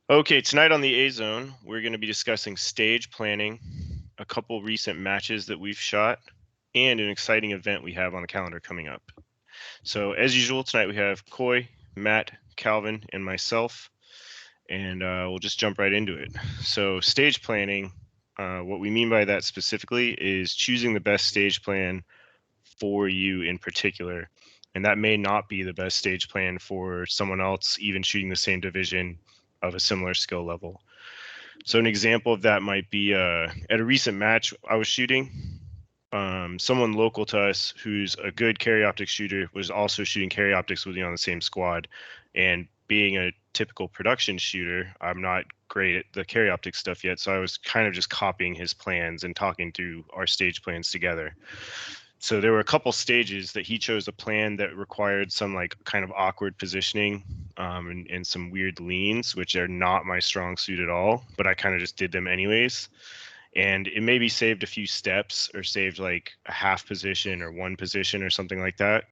Okay, tonight on the A Zone, we're going to be discussing stage planning, a couple recent matches that we've shot, and an exciting event we have on the calendar coming up. So, as usual, tonight we have Coy, Matt, Calvin, and myself, and we'll just jump right into it. So, stage planning, what we mean by that specifically is choosing the best stage plan for you in particular. And that may not be the best stage plan for someone else, even shooting the same division of a similar skill level. So an example of that might be at a recent match I was shooting. Someone local to us who's a good carry optics shooter was also shooting carry optics with me on the same squad. And being a typical production shooter, I'm not great at the carry optics stuff yet. So I was kind of just copying his plans and talking through our stage plans together. So there were a couple stages that he chose a plan that required some like kind of awkward positioning and some weird leans, which are not my strong suit at all, but I kind of just did them anyways. And it maybe saved a few steps or saved like a half position or one position or something like that.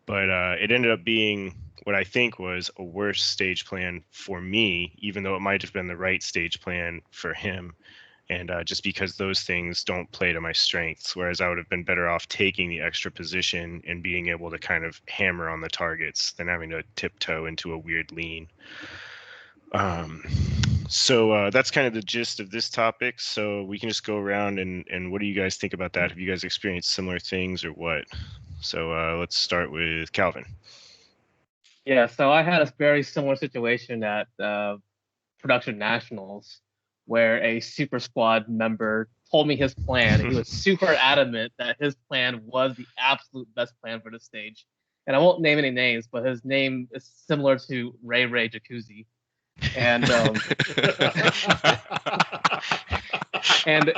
But it ended up being what I think was a worse stage plan for me, even though it might have been the right stage plan for him. And just because those things don't play to my strengths, whereas I would have been better off taking the extra position and being able to kind of hammer on the targets than having to tiptoe into a weird lean. So that's kind of the gist of this topic. So we can just go around and what do you guys think about that? Have you guys experienced similar things or what? So let's start with Calvin. Yeah, so I had a very similar situation at Production Nationals where a super squad member told me his plan. He was super adamant that his plan was the absolute best plan for the stage. And I won't name any names, but his name is similar to Ray Ray Jacuzzi. And and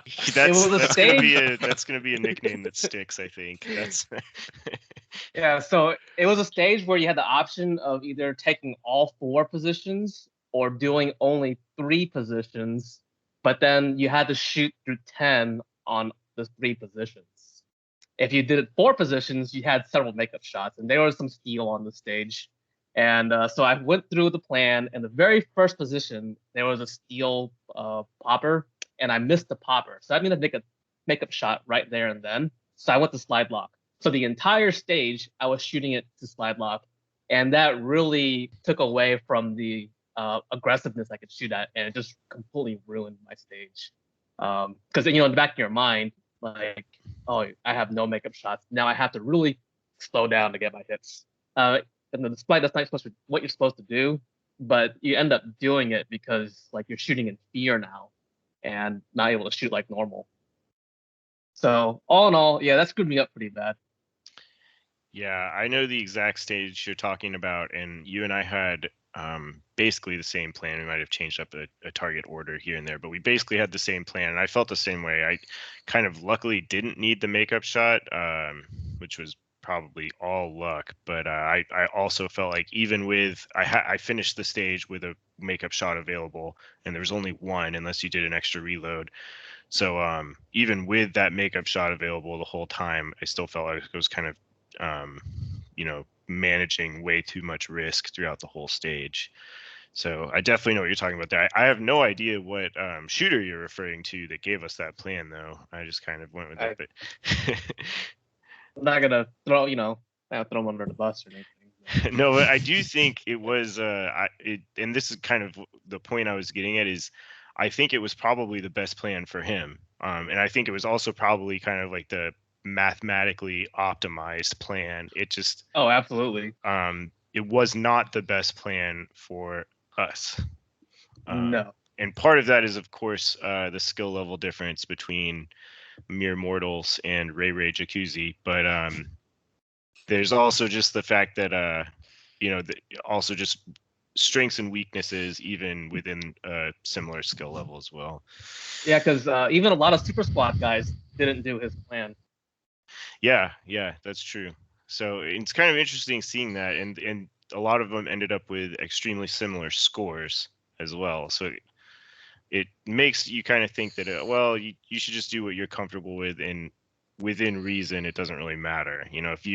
it was a stage. That's gonna be a nickname that sticks, I think. That's Yeah, so it was a stage where you had the option of either taking all four positions or doing only three positions, but then you had to shoot through 10 on the three positions. If you did four positions, you had several makeup shots, and there was some steel on the stage. And so I went through the plan, and the very first position, there was a steel popper, and I missed the popper. So I needed to make a makeup shot right there and then. So I went to slide lock. So the entire stage, I was shooting it to slide lock, and that really took away from the aggressiveness I could shoot at, and it just completely ruined my stage. Because in the back of your mind, like, oh, I have no makeup shots. Now I have to really slow down to get my hits. And despite that's not supposed to what you're supposed to do, but you end up doing it because like you're shooting in fear now and not able to shoot like normal. So all in all, yeah, that screwed me up pretty bad. Yeah, I know the exact stage you're talking about, and you and I had basically the same plan. We might have changed up a target order here and there, but we basically had the same plan, and I felt the same way. I kind of luckily didn't need the makeup shot, which was probably all luck, but I also felt like even with I finished the stage with a makeup shot available, and there was only one unless you did an extra reload. So even with that makeup shot available the whole time, I still felt like it was kind of managing way too much risk throughout the whole stage. So I definitely know what you're talking about there. I have no idea what shooter you're referring to that gave us that plan, though. I just kind of went with it, but I'm not gonna throw throw him under the bus or anything. no, but I do think it was and this is kind of the point I was getting at is I think it was probably the best plan for him. And I think it was also probably kind of like the mathematically optimized plan. It just Oh, absolutely. it was not the best plan for us. No. And part of that is, of course, the skill level difference between mere mortals and Ray Ray Jacuzzi. But there's also just the fact that, also just strengths and weaknesses even within a similar skill level as well. Yeah, because even a lot of super squad guys didn't do his plan. Yeah, that's true. So it's kind of interesting seeing that, and a lot of them ended up with extremely similar scores as well. So it makes you kind of think that well, you should just do what you're comfortable with, and within reason it doesn't really matter. If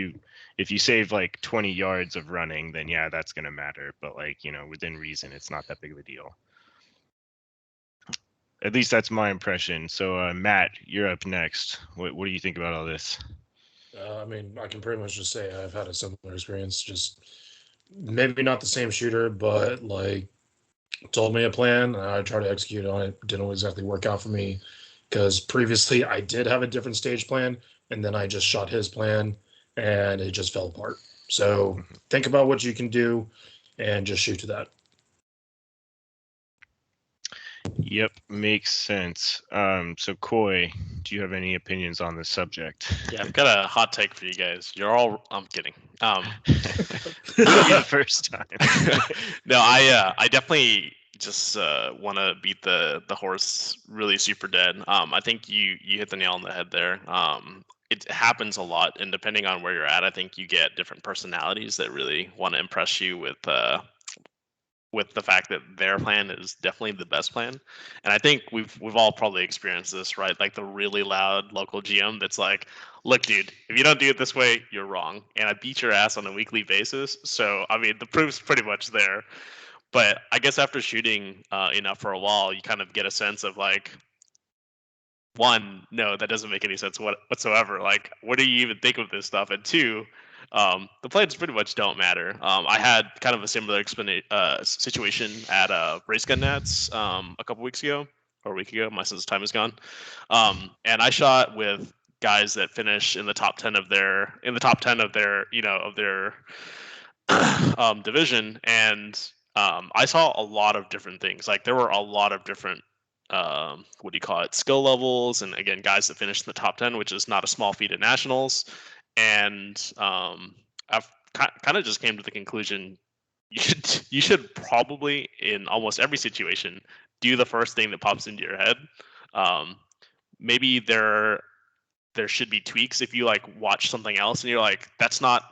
you save like 20 yards of running, then yeah, that's going to matter, but like within reason it's not that big of a deal. At least that's my impression. So Matt, you're up next. What do you think about all this? I mean, I can pretty much just say I've had a similar experience. Just maybe not the same shooter, but like told me a plan and I tried to execute on it. Didn't exactly work out for me because previously I did have a different stage plan and then I just shot his plan and it just fell apart. So Mhm. think about what you can do and just shoot to that. Yep, makes sense. So Coy, do you have any opinions on this subject? Yeah, I've got a hot take for you guys. You're all. I'm kidding. Wouldn't be the first time. No, I definitely just want to beat the horse really super dead. I think you hit the nail on the head there. It happens a lot, and depending on where you're at, I think you get different personalities that really want to impress you with the fact that their plan is definitely the best plan. And I think we've all probably experienced this, right? Like the really loud local GM that's like, "Look, dude, if you don't do it this way, you're wrong." And I beat your ass on a weekly basis. So I mean, the proof's pretty much there. But I guess after shooting enough for a while, you kind of get a sense of like, one, no, that doesn't make any sense whatsoever. Like, what do you even think of this stuff? And two, the plans pretty much don't matter. I had kind of a similar situation at Race Gun Nats a couple weeks ago or a week ago. My sense of time is gone. And I shot with guys that finish in the top 10 of their division, and I saw a lot of different things. Like there were a lot of different what do you call it, skill levels, and again, guys that finished in the top 10, which is not a small feat at nationals. And I've kind of just came to the conclusion you should probably in almost every situation do the first thing that pops into your head. Um, Maybe there should be tweaks if you like watch something else and you're like, that's not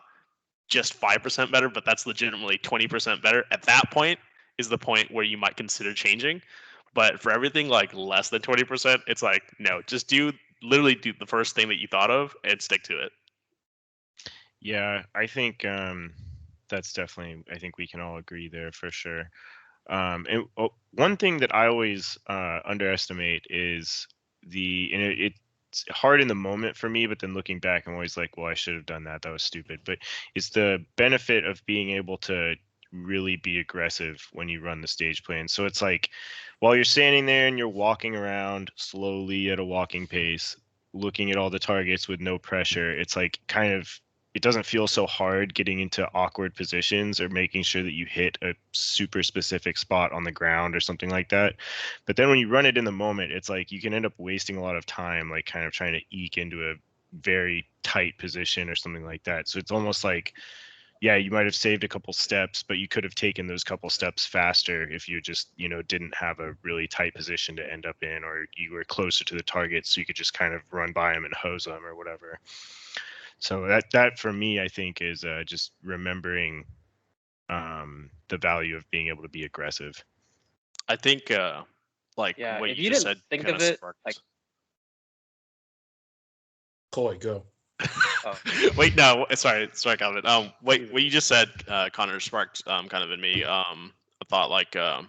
just 5% better, but that's legitimately 20% better. At that point is the point where you might consider changing. But for everything like less than 20%, it's like, no, just literally do the first thing that you thought of and stick to it. Yeah, I think that's definitely. I think we can all agree there for sure. And one thing that I always underestimate is it's hard in the moment for me, but then looking back, I'm always like, well, I should have done that. That was stupid. But it's the benefit of being able to really be aggressive when you run the stage plan. So it's like while you're standing there and you're walking around slowly at a walking pace, looking at all the targets with no pressure, it's like kind of it doesn't feel so hard getting into awkward positions or making sure that you hit a super specific spot on the ground or something like that. But then when you run it in the moment, it's like you can end up wasting a lot of time, like kind of trying to eke into a very tight position or something like that. So it's almost like, yeah, you might have saved a couple steps, but you could have taken those couple steps faster if you just, didn't have a really tight position to end up in, or you were closer to the target so you could just kind of run by them and hose them or whatever. So that for me, I think, is just remembering the value of being able to be aggressive. I think like Yeah, what if you you just didn't said think kind of of it, sparked. like, Coy, go. oh, Wait, no, sorry, Calvin. Wait, either. what you just said, Connor, sparked kind of in me a thought like the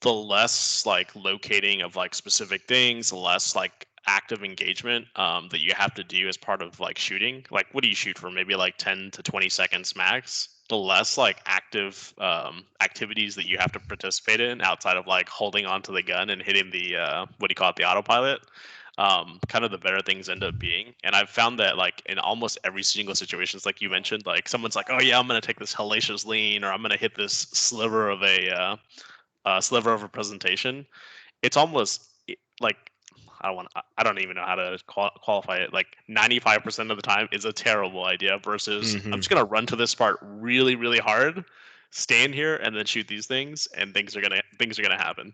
less like locating of like specific things, the less like active engagement that you have to do as part of like shooting. Like, what do you shoot for? Maybe like 10 to 20 seconds max. The less like active activities that you have to participate in outside of like holding onto the gun and hitting the what do you call it, the autopilot. Kind of the better things end up being. And I've found that like in almost every single situation, it's like you mentioned, like someone's like, oh yeah, I'm gonna take this hellacious lean, or I'm gonna hit this sliver of a presentation. It's almost like I don't even know how to qualify it. Like 95% of the time is a terrible idea versus I'm Hmm. just gonna run to this part really really hard, stand here and then shoot these things, and things are gonna happen.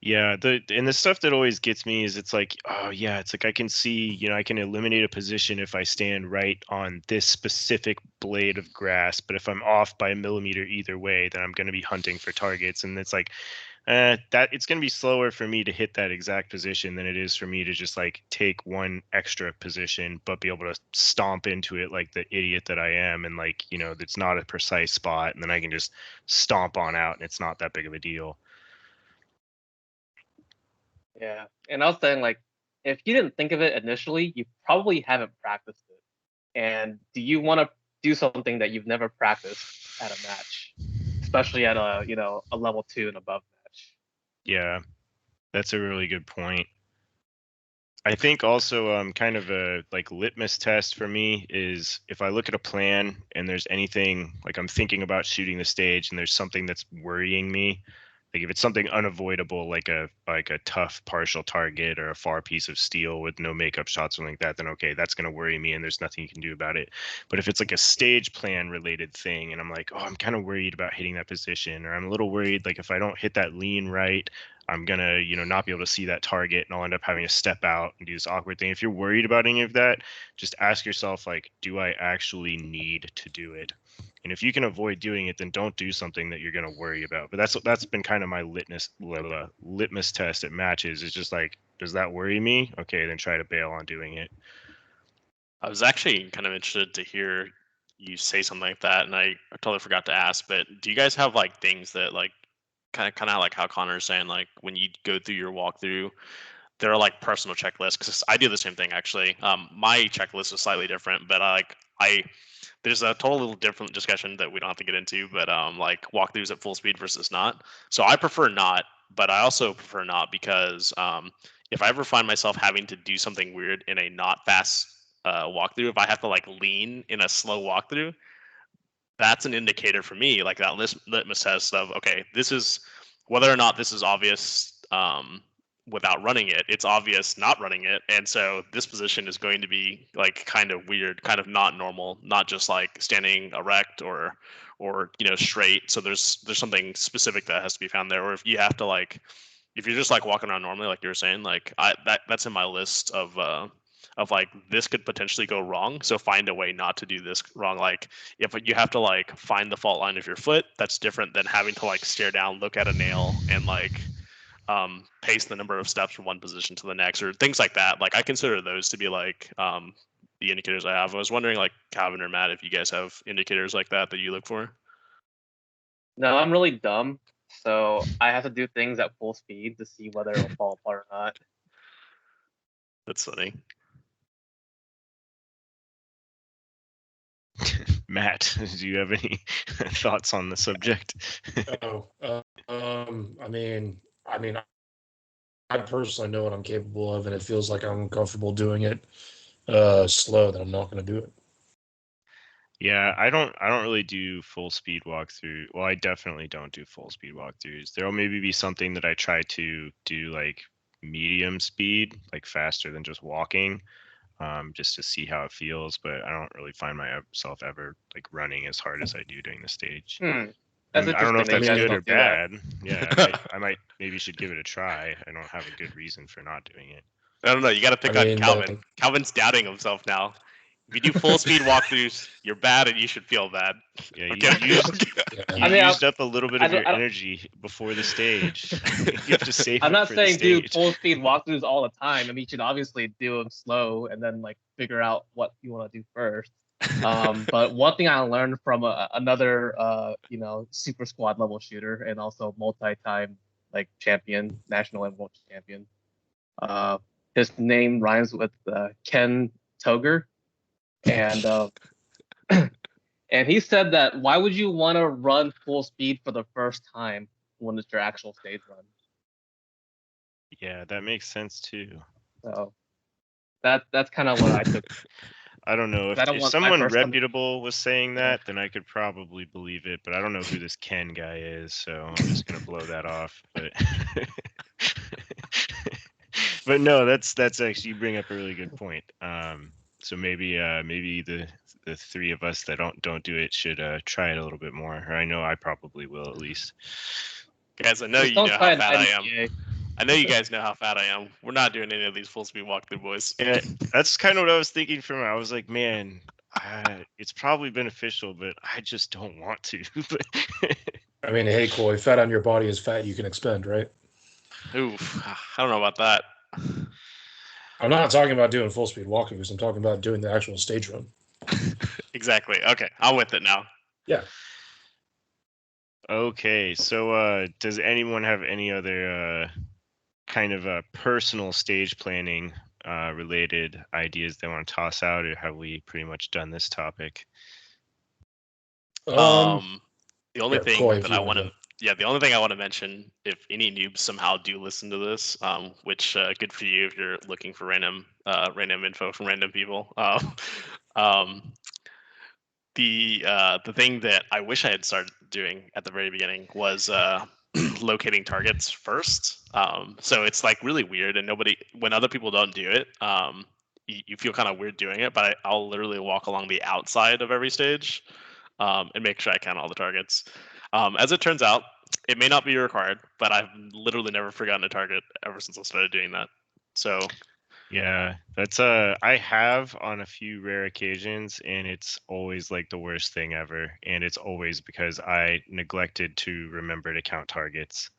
Yeah, the stuff that always gets me is it's like, oh yeah, it's like I can see, I can eliminate a position if I stand right on this specific blade of grass, but if I'm off by a millimeter either way, then I'm going to be hunting for targets, and it's like, that it's going to be slower for me to hit that exact position than it is for me to just like take one extra position, but be able to stomp into it like the idiot that I am, and like, it's not a precise spot, and then I can just stomp on out, and it's not that big of a deal. Yeah, and I was saying like, if you didn't think of it initially, you probably haven't practiced it. And do you want to do something that you've never practiced at a match, especially at a level 2 and above match? Yeah, that's a really good point. I think also kind of a like litmus test for me is if I look at a plan and there's anything like I'm thinking about shooting the stage and there's something that's worrying me, like if it's something unavoidable like a tough partial target or a far piece of steel with no makeup shots or something like that, then okay, that's going to worry me and there's nothing you can do about it. But if it's like a stage plan related thing and I'm like, oh, I'm kind of worried about hitting that position, or I'm a little worried like if I don't hit that lean right, I'm gonna, not be able to see that target, and I'll end up having to step out and do this awkward thing. If you're worried about any of that, just ask yourself, like, do I actually need to do it? And if you can avoid doing it, then don't do something that you're gonna worry about. But that's been kind of my litmus test at matches. It's just like, does that worry me? Okay, then try to bail on doing it. I was actually kind of interested to hear you say something like that, and I totally forgot to ask. But do you guys have like things that like kind of like how Connor's saying, like when you go through your walkthrough, there are like personal checklists? Because I do the same thing actually. My checklist is slightly different, but I there's a total different discussion that we don't have to get into. But like walkthroughs at full speed versus not. So I prefer not, but I also prefer not because if I ever find myself having to do something weird in a not fast walkthrough, if I have to like lean in a slow walkthrough, that's an indicator for me, like that litmus test of, okay, this is whether or not this is obvious without running it. It's obvious not running it, and so this position is going to be like kind of weird, kind of not normal, not just like standing erect or straight. So there's something specific that has to be found there. Or if you have to like, if you're just like walking around normally, like you were saying, like that's in my list of like this could potentially go wrong. So find a way not to do this wrong. Like if you have to like find the fault line of your foot, that's different than having to like stare down, look at a nail, and like pace the number of steps from one position to the next, or things like that. Like I consider those to be like the indicators I have. I was wondering, like Calvin or Matt, if you guys have indicators like that you look for. No, I'm really dumb, so I have to do things at full speed to see whether it'll fall apart or not. That's funny. Matt, do you have any thoughts on the subject? I mean, I personally know what I'm capable of, and it feels like I'm comfortable doing it slow. That I'm not going to do it. Yeah, I don't really do full speed walkthrough. Well, I definitely don't do full speed walkthroughs. There'll maybe be something that I try to do like medium speed, like faster than just walking, just to see how it feels. But I don't really find myself ever like running as hard as I do during the stage. That's I don't know interesting if that you that's guys good or don't do that. bad. Yeah, maybe should give it a try. I don't have a good reason for not doing it. I don't know. You got to pick on Calvin. Calvin's doubting himself now. If you do full speed walkthroughs, you're bad and you should feel bad. Yeah, Okay. you used up a little bit of your energy before the stage. You have to save I'm it not for saying the do stage. full speed walkthroughs all the time. I mean, you should obviously do them slow and then like figure out what you want to do first. But one thing I learned from another super squad level shooter and also multi-time like champion, national and world champion. His name rhymes with Ken Toger, and and he said that why would you want to run full speed for the first time when it's your actual stage run? Yeah, that makes sense too. So that's kind of what I took. I don't know I don't if want my someone first reputable was saying that, then I could probably believe it. But I don't know who this Ken guy is, so I'm just gonna blow that off. But but no, that's actually, you bring up a really good point. So maybe the three of us that don't do it should try it a little bit more. Or I know I probably will at least. Guys, I know Just you don't know try how an fat I am. NCA. I know you guys know how fat I am. We're not doing any of these full speed walkthrough, boys. Yeah, that's kind of what I was thinking from. I was like, man, it's probably beneficial, but I just don't want to. I mean, hey, Coy, fat on your body is fat you can expend, right? Oof, I don't know about that. I'm not talking about doing full speed walkthroughs. I'm talking about doing the actual stage run. Exactly. Okay, I'm with it now. Yeah. Okay, so does anyone have any other kind of personal stage planning related ideas they want to toss out, or have we pretty much done this topic? The only thing Coy, if that you I wanna want to, go. yeah, the only thing I want to mention, if any noobs somehow do listen to this, which good for you if you're looking for random info from random people. The thing that I wish I had started doing at the very beginning was locating targets first. So it's like really weird, and when other people don't do it, you feel kind of weird doing it. But I'll literally walk along the outside of every stage and make sure I count all the targets. As it turns out, it may not be required, but I've literally never forgotten a target ever since I started doing that. So Yeah, that's I have on a few rare occasions, and it's always like the worst thing ever, and it's always because I neglected to remember to count targets.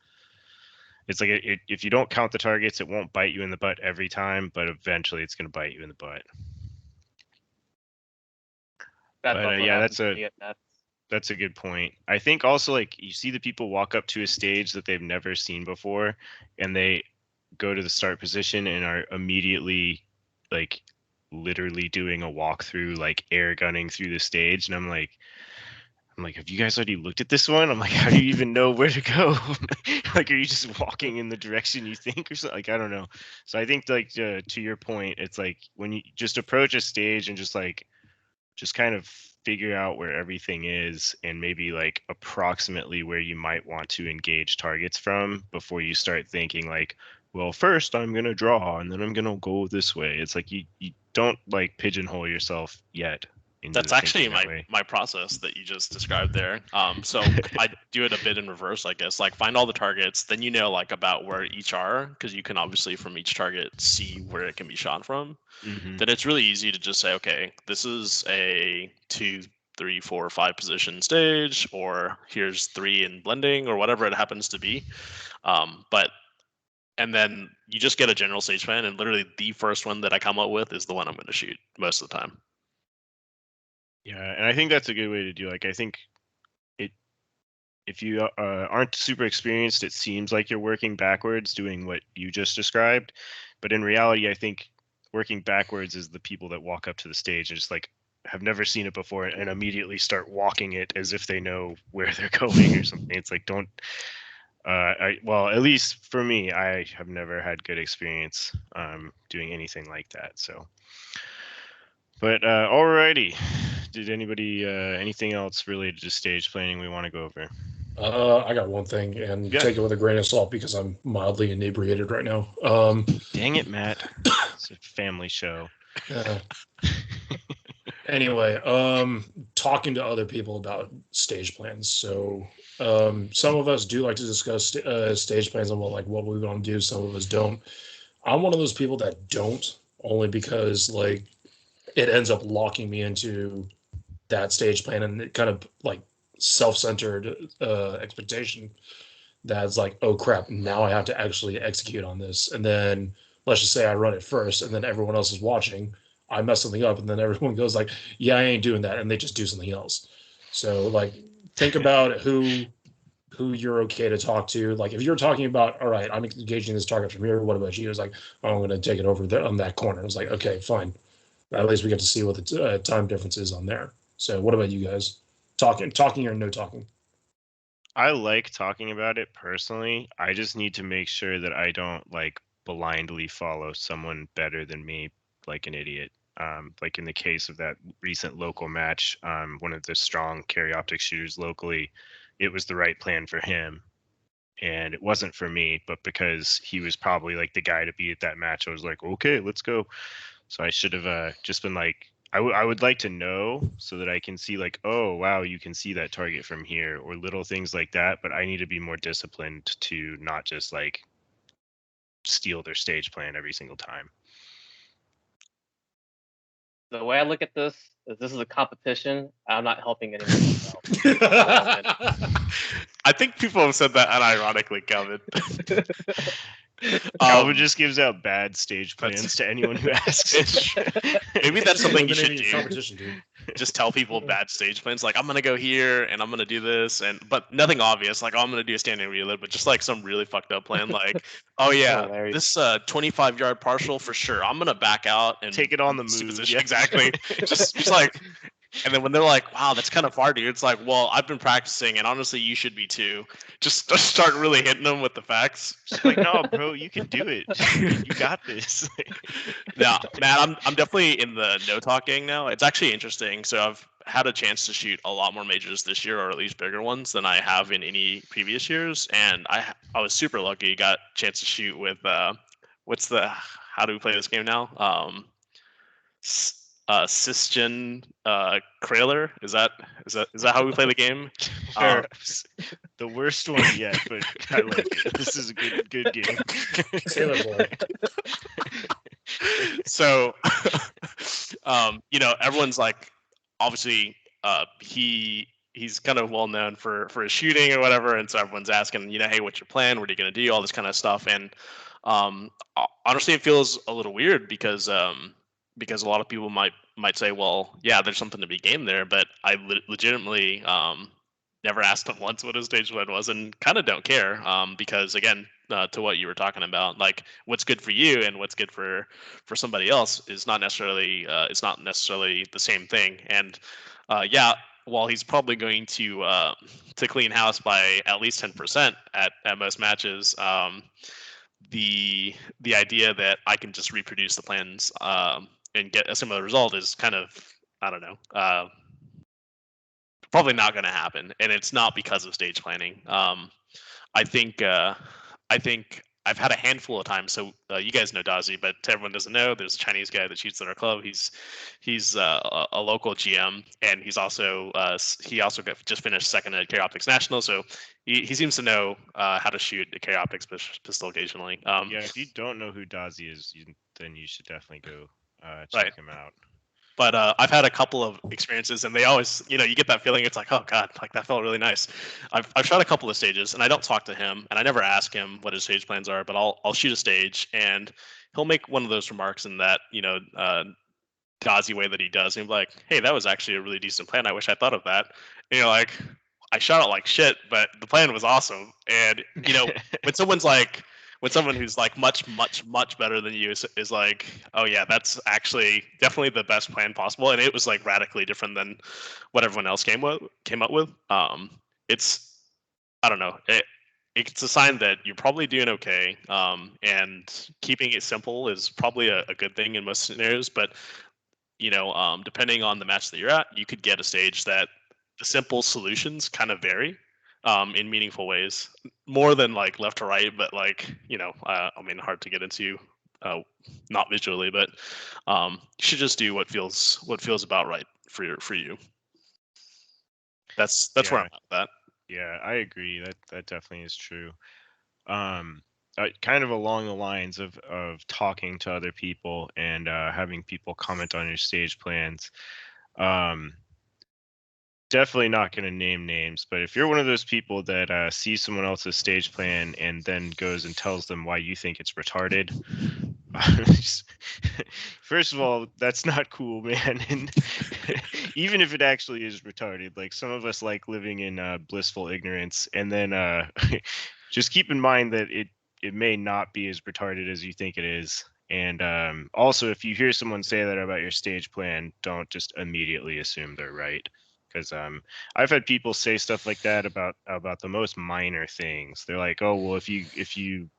It's like if you don't count the targets, it won't bite you in the butt every time, but eventually it's going to bite you in the butt. That's But also yeah, happened to me at Nets. that's a good point. I think also like you see the people walk up to a stage that they've never seen before, and they go to the start position and are immediately like literally doing a walkthrough, like air gunning through the stage, and I'm like, have you guys already looked at this one? I'm like, how do you even know where to go? Like, are you just walking in the direction you think or something? Like, I don't know. So I think like to your point, it's like when you just approach a stage and just kind of figure out where everything is and maybe like approximately where you might want to engage targets from before you start thinking like, well, first I'm going to draw and then I'm going to go this way. It's like you don't like pigeonhole yourself yet into that's actually thinking that way. my process that you just described there. So I do it a bit in reverse, I guess. Like find all the targets, then you know like about where each are, because you can obviously from each target see where it can be shot from. Mm-hmm. Then it's really easy to just say, okay, this is a 2, 3, 4, 5 position stage, or here's 3 in blending, or whatever it happens to be. And then you just get a general stage plan, and literally the first one that I come up with is the one I'm going to shoot most of the time. Yeah, and I think that's a good way to do. Like, I think if you aren't super experienced, it seems like you're working backwards, doing what you just described. But in reality, I think working backwards is the people that walk up to the stage and just like have never seen it before and immediately start walking it as if they know where they're going or something. It's like well, at least for me, I have never had good experience doing anything like that. So, but alrighty. Did anybody anything else related to stage planning we want to go over? I got one thing, and Yeah. take it with a grain of salt because I'm mildly inebriated right now. Dang it, Matt. It's a family show. Anyway, talking to other people about stage plans. So, some of us do like to discuss stage plans and what we want to do. Some of us don't. I'm one of those people that don't, only because like it ends up locking me into that stage plan and it kind of like self-centered expectation that's like, oh crap, now I have to actually execute on this. And then let's just say I run it first and then everyone else is watching. I mess something up and then everyone goes like, yeah, I ain't doing that. And they just do something else. So like think about who you're okay to talk to. Like if you're talking about, all right, I'm engaging this target from here. What about you? It's like, oh, I'm going to take it over there on that corner. It's like, okay, fine. At least we get to see what the time difference is on there. So what about you guys? Talking or no talking? I like talking about it personally. I just need to make sure that I don't like blindly follow someone better than me like an idiot. Like in the case of that recent local match, one of the strong carry optic shooters locally, it was the right plan for him. And it wasn't for me, but because he was probably like the guy to be at that match, I was like, okay, let's go. So I should have just been like, I would like to know so that I can see like, oh wow, you can see that target from here, or little things like that. But I need to be more disciplined to not just like steal their stage plan every single time. The way I look at this is this is a competition. I'm not helping anyone else. I think people have said that unironically, Calvin. Calvin just gives out bad stage plans to anyone who asks. Maybe that's something you should Eliminating do. competition, dude. just tell people bad stage plans, like I'm gonna go here and I'm gonna do this, but nothing obvious, like oh, I'm gonna do a standing reload, but just like some really fucked up plan, like oh yeah, Hilarious. this 25-yard partial for sure, I'm gonna back out and Take it on the see move. position. Yeah. Exactly. just like, and then when they're like, wow, that's kind of hard, dude, it's like, well, I've been practicing, and honestly, you should be too. Just start really hitting them with the facts. Just like, no, bro, you can do it. You got this. Yeah, man, I'm definitely in the no talk gang now. It's actually interesting. So I've had a chance to shoot a lot more majors this year, or at least bigger ones, than I have in any previous years. And I was super lucky. Got a chance to shoot with how do we play this game now? Cisgen Krailer. Is that how we play the game? Sure. The worst one yet, but I like it. This is a good game. Sailor Boy. So, everyone's like, obviously, he's kind of well known for his shooting or whatever, and so everyone's asking, hey, what's your plan? What are you gonna do? All this kind of stuff, and honestly, it feels a little weird because a lot of people might say, well, yeah, there's something to be gained there, but I legitimately never asked him once what his stage plan was, and kind of don't care because again, to what you were talking about, like what's good for you and what's good for somebody else is not necessarily the same thing. And yeah, while he's probably going to clean house by at least 10% at most matches, the idea that I can just reproduce the plans and get a similar result is kind of, I don't know, probably not going to happen. And it's not because of stage planning. I think I've had a handful of times. So you guys know Dazi, but to everyone doesn't know, there's a Chinese guy that shoots at our club. He's a local GM, and he also just finished second at Carry Optics National. So he seems to know how to shoot a Carry Optics pistol occasionally. Yeah, if you don't know who Dazi is, then you should definitely go check him out. But I've had a couple of experiences, and they always, you get that feeling. It's like, oh god, like that felt really nice. I've shot a couple of stages, and I don't talk to him, and I never ask him what his stage plans are. But I'll shoot a stage, and he'll make one of those remarks in that Gazi way that he does. And he'll be like, hey, that was actually a really decent plan. I wish I thought of that. And you're like, I shot it like shit, but the plan was awesome. And when someone who's like much better than you is like, oh yeah, that's actually definitely the best plan possible, and it was like radically different than what everyone else came up with. It's, I don't know, it's a sign that you're probably doing okay, and keeping it simple is probably a good thing in most scenarios. But depending on the match that you're at, you could get a stage that the simple solutions kind of vary in meaningful ways, more than like left to right, but like I mean, hard to get into not visually, but you should just do what feels about right for you. That's where I'm at with that. Yeah, I agree. That definitely is true. Kind of along the lines of talking to other people and having people comment on your stage plans. Definitely not going to name names, but if you're one of those people that sees someone else's stage plan and then goes and tells them why you think it's retarded, first of all, that's not cool, man. And even if it actually is retarded, like some of us like living in blissful ignorance, and then just keep in mind that it may not be as retarded as you think it is. And also, if you hear someone say that about your stage plan, don't just immediately assume they're right. Because I've had people say stuff like that about the most minor things. They're like, oh, well, if you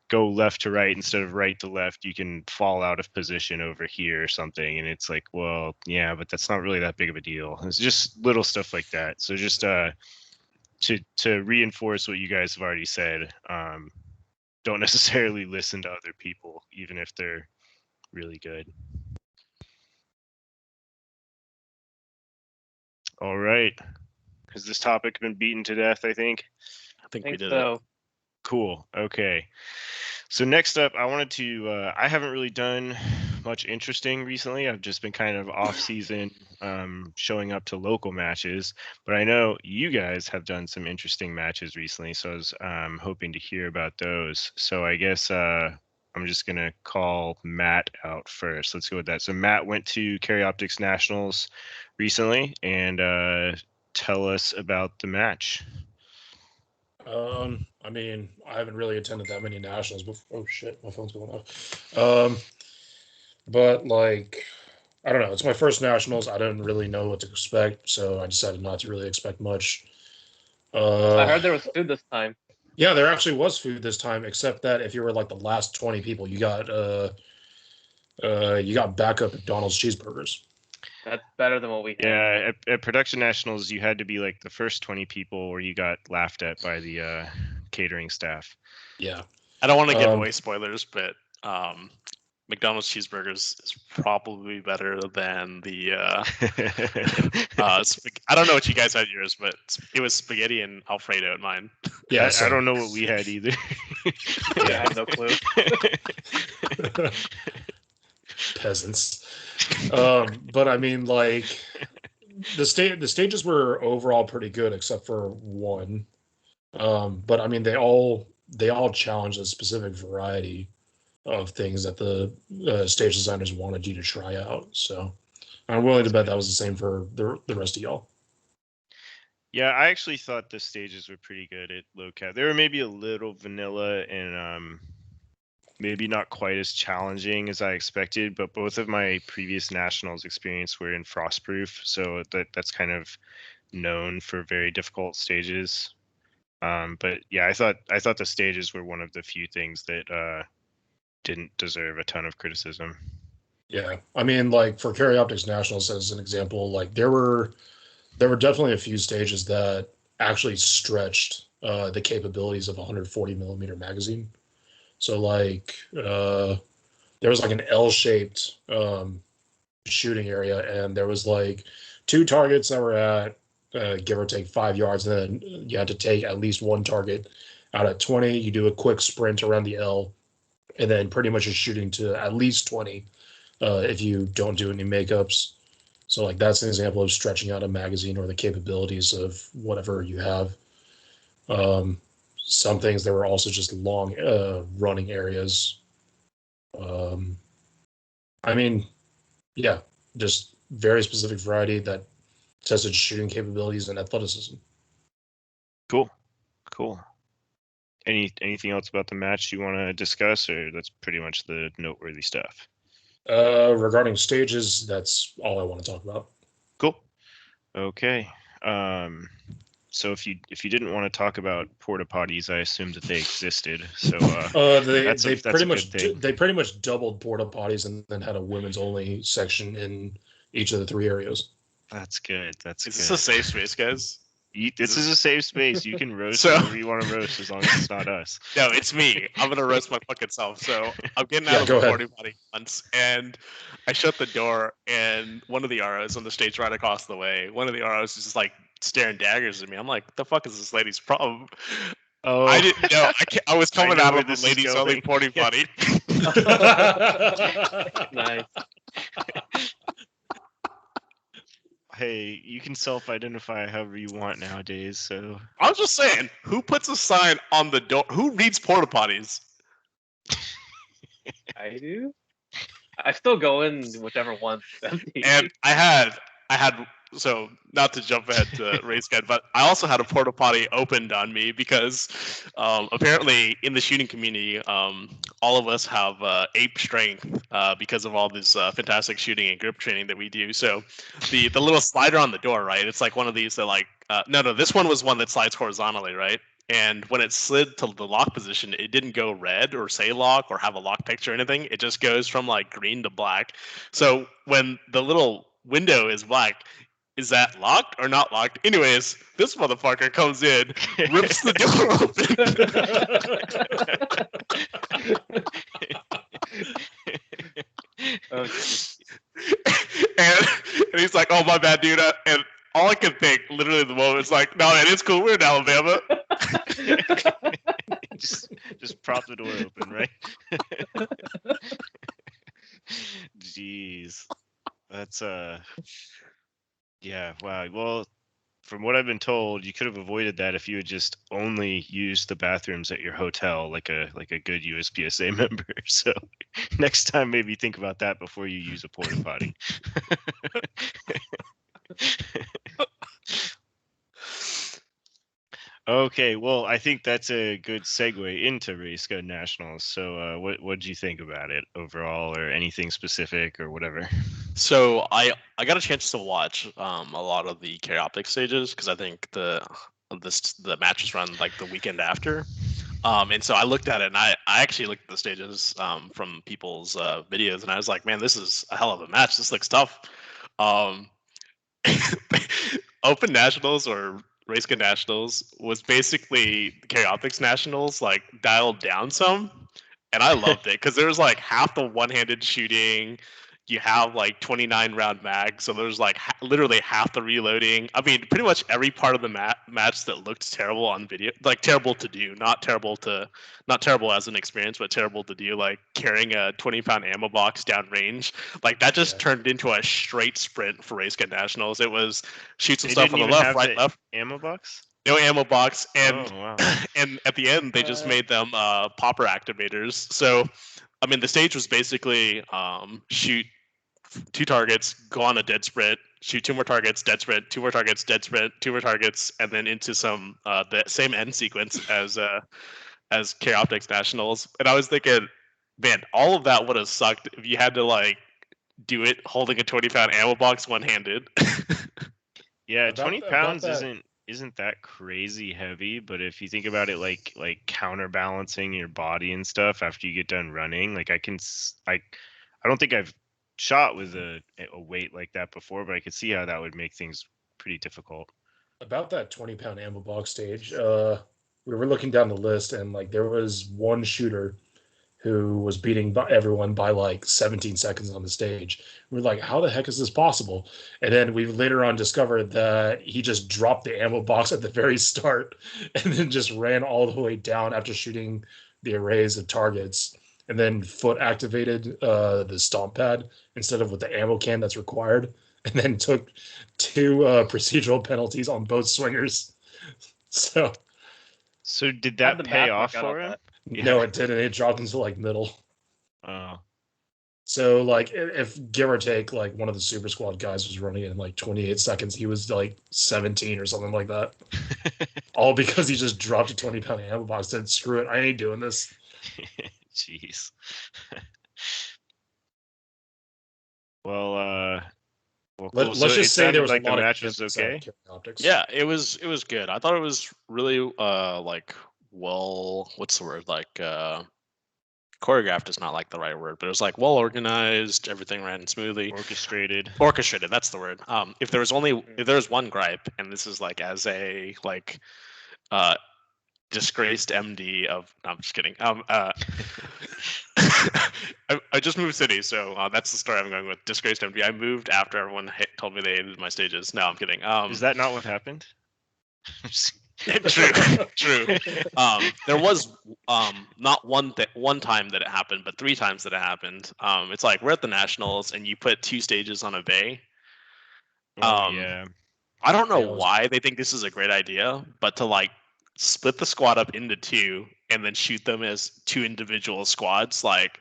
go left to right instead of right to left, you can fall out of position over here or something. And it's like, well, yeah, but that's not really that big of a deal. It's just little stuff like that. So just to reinforce what you guys have already said, don't necessarily listen to other people, even if they're really good. All right. Has this topic been beaten to death, I think? I think we did so. it. Cool. Okay. So next up, I wanted to, I haven't really done much interesting recently. I've just been kind of off season, showing up to local matches, but I know you guys have done some interesting matches recently. So I was hoping to hear about those. So I guess I'm just gonna call Matt out first. Let's go with that. So Matt went to Carry Optics Nationals recently, and tell us about the match. I mean, I haven't really attended that many nationals before. Oh shit, my phone's going off. But like, I don't know. It's my first nationals. I didn't really know what to expect, so I decided not to really expect much. I heard there was food this time. Yeah, there actually was food this time, except that if you were like the last 20 people, you got backup McDonald's cheeseburgers. That's better than what we had. Yeah, at Production Nationals, you had to be like the first 20 people, or you got laughed at by the catering staff. Yeah. I don't want to give away spoilers, but McDonald's cheeseburgers is probably better than the. I don't know what you guys had yours, but it was spaghetti and Alfredo in mine. Yeah, I don't know what we had either. Yeah, I have no clue. Peasants. But I mean, like, the stages were overall pretty good, except for one. But I mean, they all challenged a specific variety of things that the stage designers wanted you to try out. So I'm willing to bet that was the same for the rest of y'all. Yeah, I actually thought the stages were pretty good at low cap. They were maybe a little vanilla and maybe not quite as challenging as I expected, but both of my previous nationals experience were in Frostproof, so that's kind of known for very difficult stages. But yeah, I thought the stages were one of the few things that didn't deserve a ton of criticism. Yeah, I mean, like for Carry Optics Nationals as an example, like there were definitely a few stages that actually stretched the capabilities of a 140 millimeter magazine. So like there was like an L-shaped shooting area, and there was like 2 targets that were at give or take 5 yards, and then you had to take at least one target out at 20. You do a quick sprint around the L, and then pretty much you're shooting to at least 20 if you don't do any makeups. So like that's an example of stretching out a magazine or the capabilities of whatever you have. Some things there were also just long running areas. I mean, yeah, just very specific variety that tested shooting capabilities and athleticism. Cool. Anything else about the match you want to discuss, or that's pretty much the noteworthy stuff? Regarding stages, that's all I want to talk about. Cool. Okay. So if you didn't want to talk about porta potties, I assumed that they existed. So they pretty much doubled porta potties and then had a women's only section in each of the 3 areas. That's good. Is this a safe space, guys? This is a safe space. You can roast whoever you want to roast as long as it's not us. No, it's me. I'm gonna roast my fucking self. So I'm getting out of the porta potty once, and I shut the door, and one of the ROs on the stage right across the way, one of the ROs is just like staring daggers at me. I'm like, what the fuck is this lady's problem? Oh, I didn't know. I was coming out of the ladies only porta potty. Nice. Hey, you can self-identify however you want nowadays. So I'm just saying, who puts a sign on the door? Who reads porta potties? I do. I still go in whichever one's empty. And I had so not to jump ahead to race guide, but I also had a porta potty opened on me because apparently in the shooting community, all of us have ape strength because of all this fantastic shooting and grip training that we do. So the little slider on the door, right? It's like one of these that like no, this one was one that slides horizontally, right? And when it slid to the lock position, it didn't go red or say lock or have a lock picture or anything. It just goes from like green to black. So when the little window is black, is that locked or not locked? Anyways, this motherfucker comes in, rips the door Oh, and he's like, "Oh my bad, dude." And all I could think, literally, at the moment, is like, "No, man, it's cool. We're in Alabama." just prop the door open, right? Jeez, that's yeah. Wow. Well, from what I've been told, you could have avoided that if you had just only used the bathrooms at your hotel, like a good USPSA member. So next time, maybe think about that before you use a porta potty. Okay, well, I think that's a good segue into Race Gun Nationals. So, what did you think about it overall, or anything specific, or whatever? So I got a chance to watch a lot of the Chaoptic stages because I think the matches run like the weekend after. And so I looked at it, and I actually looked at the stages from people's videos, and I was like, man, this is a hell of a match. This looks tough. Um, Open Nationals or Race Gun Nationals was basically Chaoptics Nationals, like dialed down some, and I loved it because there was like half the one-handed shooting. You have like 29 round mag, so there's like literally half the reloading. I mean, pretty much every part of the match that looked terrible on video, like terrible to do, not terrible as an experience, but terrible to do, like carrying a 20-pound ammo box down range. Like that just turned into a straight sprint for Race Gun Nationals. It was shoot some stuff on the left, right, left. Ammo box? No ammo box, and Oh, wow. and at the end they just made them popper activators. So, I mean, the stage was basically shoot 2 targets, go on a dead sprint, shoot 2 more targets, dead sprint, 2 more targets, dead sprint, 2 more targets, and then into some the same end sequence as Chaoptics Nationals. And I was thinking, man, all of that would have sucked if you had to like do it holding a 20-pound ammo box one-handed. Yeah, 20 pounds isn't that crazy heavy, but if you think about it like counterbalancing your body and stuff after you get done running, like I don't think I've shot with a weight like that before, but I could see how that would make things pretty difficult. About that 20-pound ammo box stage, we were looking down the list, and like there was one shooter who was beating everyone by like 17 seconds on the stage. We're like, how the heck is this possible? And then we later on discovered that he just dropped the ammo box at the very start and then just ran all the way down after shooting the arrays of targets, and then foot activated the stomp pad instead of with the ammo can that's required, and then took 2 procedural penalties on both swingers. So did that pay off for him? no, it didn't. It dropped into like middle. Oh. So like if give or take like one of the super squad guys was running it in like 28 seconds, he was like 17 or something like that. All because he just dropped a 20-pound ammo box. Said, screw it, I ain't doing this. Jeez. Well, cool. Let's just say there was like a lot the of match was okay. Optics. Yeah, it was good. I thought it was really like well, what's the word, like choreographed is not like the right word, but it was like well organized. Everything ran smoothly. Orchestrated. That's the word. If there was one gripe, and this is like as a like disgraced MD of, no, I'm just kidding. I just moved cities, so that's the story I'm going with. Disgraced MD. I moved after everyone told me they hated my stages. No, I'm kidding. Is that not what happened? True. There was not one time that it happened, but 3 times that it happened. It's like we're at the Nationals and you put 2 stages on a bay. Yeah. I don't know why they think this is a great idea, but to like split the squad up into 2 and then shoot them as 2 individual squads, like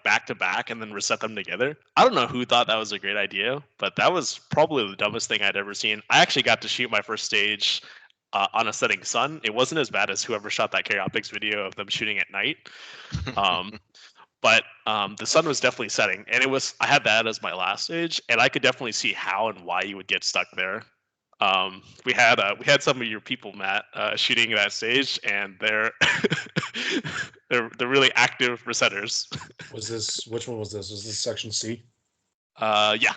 back to back, and then reset them together. I don't know who thought that was a great idea, but that was probably the dumbest thing I'd ever seen. I actually got to shoot my first stage on a setting sun. It wasn't as bad as whoever shot that Chaoptics video of them shooting at night. But the sun was definitely setting, and I had that as my last stage, and I could definitely see how and why you would get stuck there. We had some of your people, Matt, shooting that stage, and they're they're really active resetters. Which one was this? Was this section C? Yeah.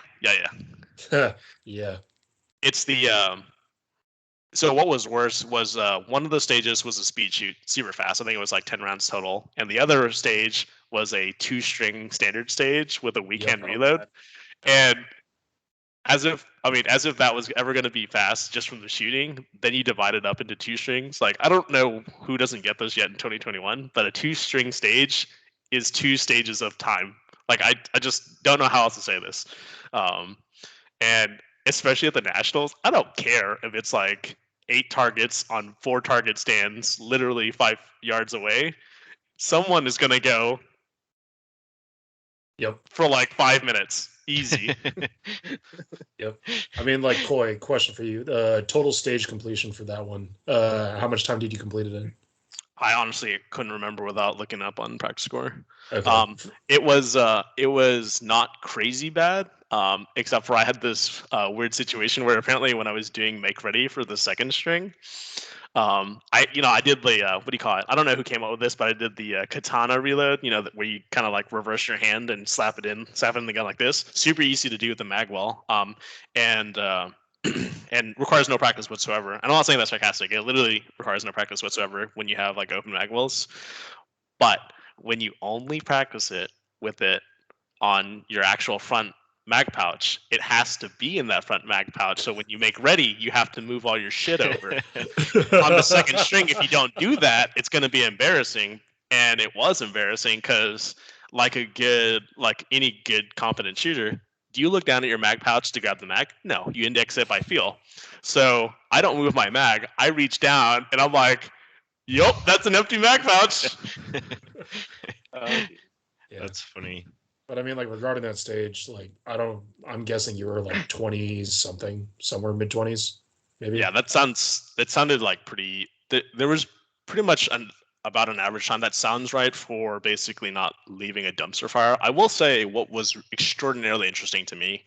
Yeah. It's the so what was worse was one of the stages was a speed shoot, super fast. I think it was like 10 rounds total, and the other stage was a 2-string standard stage with a weekend reload. And as if that was ever going to be fast just from the shooting, then you divide it up into 2 strings. Like, I don't know who doesn't get this yet in 2021, but a 2-string stage is 2 stages of time. Like, I just don't know how else to say this. And especially at the Nationals, I don't care if it's like 8 targets on 4 target stands, literally 5 yards away. Someone is gonna go Yep. for like 5 minutes, easy. Yep. I mean, like, Koi, question for you. Total stage completion for that one. How much time did you complete it in? I honestly couldn't remember without looking up on practice score. Okay. It was not crazy bad, except for I had this weird situation where apparently when I was doing make ready for the second string, I did the what do you call it? I don't know who came up with this, but I did the katana reload. Where you kind of like reverse your hand and slap it in the gun like this. Super easy to do with the magwell, and and requires no practice whatsoever. And I'm not saying that's sarcastic. It literally requires no practice whatsoever when you have like open magwells. But when you only practice it with it on your actual front mag pouch, it has to be in that front mag pouch. So when you make ready, you have to move all your shit over. On the second string, if you don't do that, it's going to be embarrassing. And it was embarrassing because like any good competent shooter, do you look down at your mag pouch to grab the mag? No, you index it by feel. So I don't move my mag. I reach down and I'm like, yup, that's an empty mag pouch. Yeah. That's funny. But I mean, like, regarding that stage, like, I'm guessing you were like 20 something, somewhere mid 20s, maybe. Yeah, that sounded like pretty. There was pretty much about an average time. That sounds right for basically not leaving a dumpster fire. I will say what was extraordinarily interesting to me,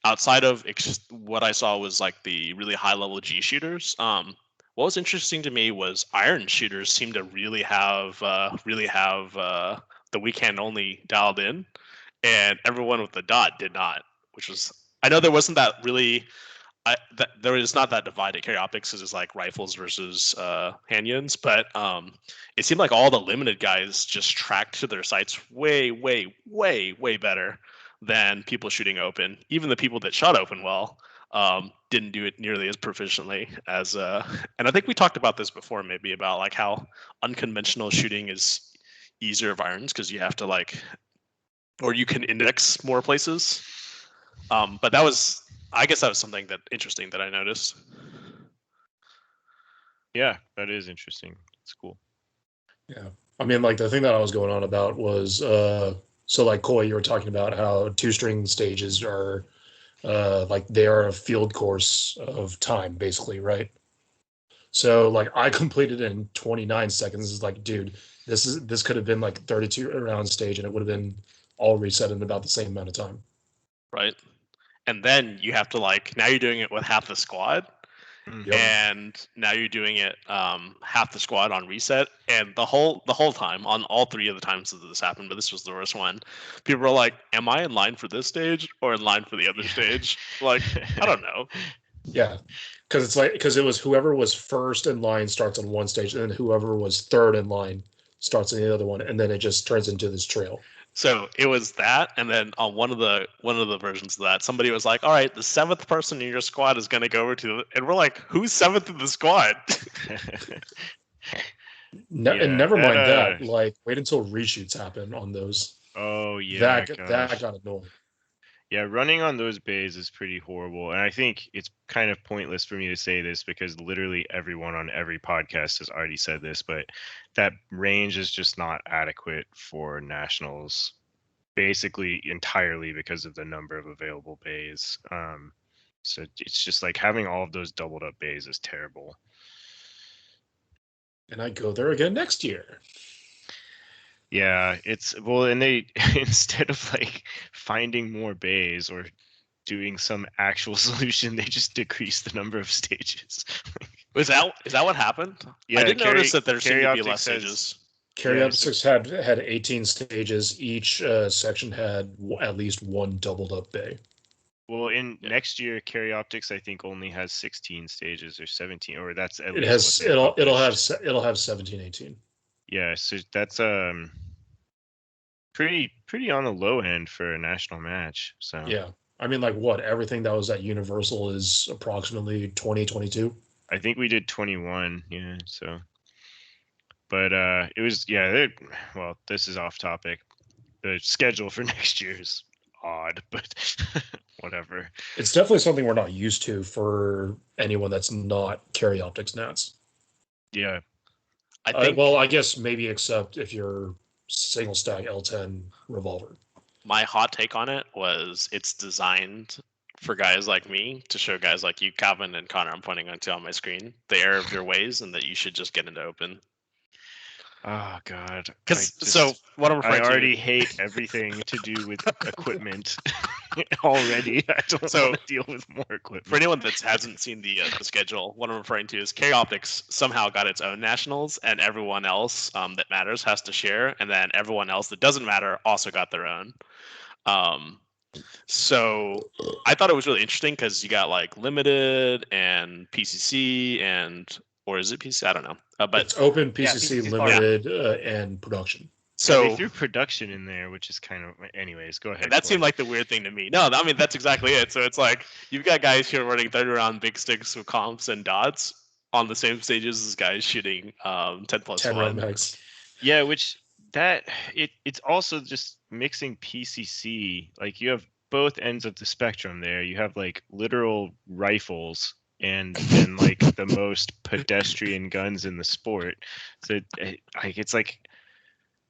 outside of what I saw was like the really high level G shooters. What was interesting to me was iron shooters seem to really have the weekend only dialed in, and everyone with the dot did not, which was, I know there wasn't that really there is not that divide at Carry Optics because it's like rifles versus handguns, but it seemed like all the limited guys just tracked to their sights way, way, way, way better than people shooting open. Even the people that shot open well didn't do it nearly as proficiently as. And I think we talked about this before, maybe about like how unconventional shooting is easier of irons because you have to or you can index more places. But I guess that was something interesting that I noticed. Yeah, that is interesting. It's cool. Yeah. I mean, like, the thing that I was going on about was, so like, Koi, you were talking about how 2-string stages are, like, they are a field course of time, basically, right? So, like, I completed in 29 seconds. It's like, dude, this could have been like 32 round stage, and it would have been all reset in about the same amount of time. Right. And then you have to now you're doing it with half the squad. Mhm. And now you're doing it half the squad on reset, and the whole time on all 3 of the times that this happened, but this was the worst one. People are like, "Am I in line for this stage or in line for the other stage?" Like, I don't know. Yeah, because it was whoever was first in line starts on one stage, and then whoever was third in line starts on the other one, and then it just turns into this trail. So it was that, and then on one of the versions of that, somebody was like, "All right, the 7th person in your squad is going to go over to," and we're like, "Who's 7th in the squad?" And never mind that. Like, wait until reshoots happen on those. Oh yeah, that got annoying. Yeah, running on those bays is pretty horrible. And I think it's kind of pointless for me to say this because literally everyone on every podcast has already said this, but that range is just not adequate for nationals, basically entirely because of the number of available bays. So it's just like having all of those doubled up bays is terrible. And I go there again next year. Yeah, and they instead of like finding more bays or doing some actual solution, they just decrease the number of stages. Is that what happened? Yeah, I did notice that there seemed to be less stages. Carry Optics had 18 stages. Each section had at least one doubled up bay. Well, next year, Carry Optics I think only has 16 stages or 17, or that's at It least has it'll have 17, 18. Yeah, so that's pretty on the low end for a national match. So yeah, I mean, like, what, everything that was at Universal is approximately 20, 22. I think we did 21. Yeah, so. But it was well, this is off topic. The schedule for next year is odd, but whatever. It's definitely something we're not used to for anyone that's not carry optics nats. Yeah. I think Well, I guess maybe except if you're single stack L10 revolver. my hot take on it was it's designed for guys like me to show guys like you, Calvin and Connor, I'm pointing to on my screen, the error of your ways and that you should just get into open. Oh God. So what I'm I referring already to, hate everything to do with equipment already. I don't So- want to deal with more equipment. for anyone that hasn't seen the schedule, what I'm referring to is Carry Optics somehow got its own nationals, and everyone else that matters has to share, and then everyone else that doesn't matter also got their own. So I thought it was really interesting because you got like limited and PCC or is it PCC? I don't know. But It's open, Yeah, PCC, PCC 's limited, and production. So they so threw production in there, which is kind of. Anyways, go ahead. that seemed Corey. like the weird thing to me. No, I mean that's exactly it. So it's like you've got guys here running 30 round big sticks with comps and dots on the same stages as guys shooting 10 plus 10 round 1. mags. Yeah, it's also just mixing PCC. Like you have both ends of the spectrum there. You have like literal rifles and then like the most pedestrian guns in the sport. So it's like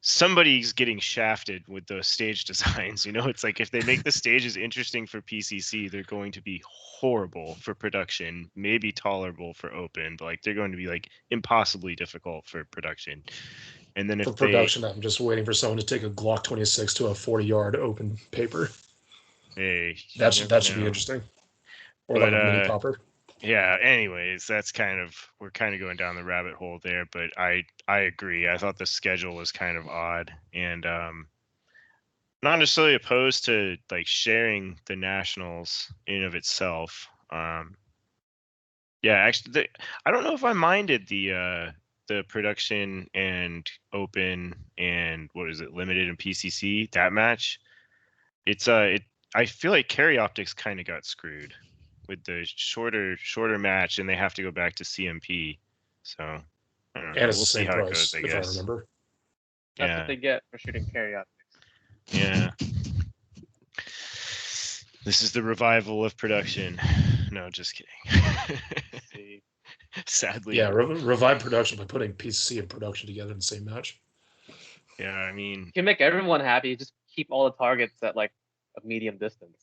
somebody's getting shafted with those stage designs. It's like if they make the stages interesting for PCC, they're going to be horrible for production, maybe tolerable for open, but like they're going to be like impossibly difficult for production. And then For if production, I'm just waiting for someone to take a Glock 26 to a 40-yard open paper. hey, That should be interesting. Or like But, a mini popper. yeah, anyways, we're kind of going down the rabbit hole there, but I agree. I thought the schedule was kind of odd, and not necessarily opposed to like sharing the nationals in and of itself. Yeah, actually, I don't know if I minded the production and open and what is it, limited and PCC, that match. I feel like Carry Optics kind of got screwed with the shorter match, and they have to go back to CMP. So I don't know. And it's We'll the see same how it price, goes, I if I guess. remember. That's Yeah. what they get for shooting carry optics. Yeah. This is the revival of production. No, just kidding. Sadly. Yeah, revive production by putting PCC and production together in the same match. Yeah, I mean, You can make everyone happy. Just keep all the targets at like a medium distance.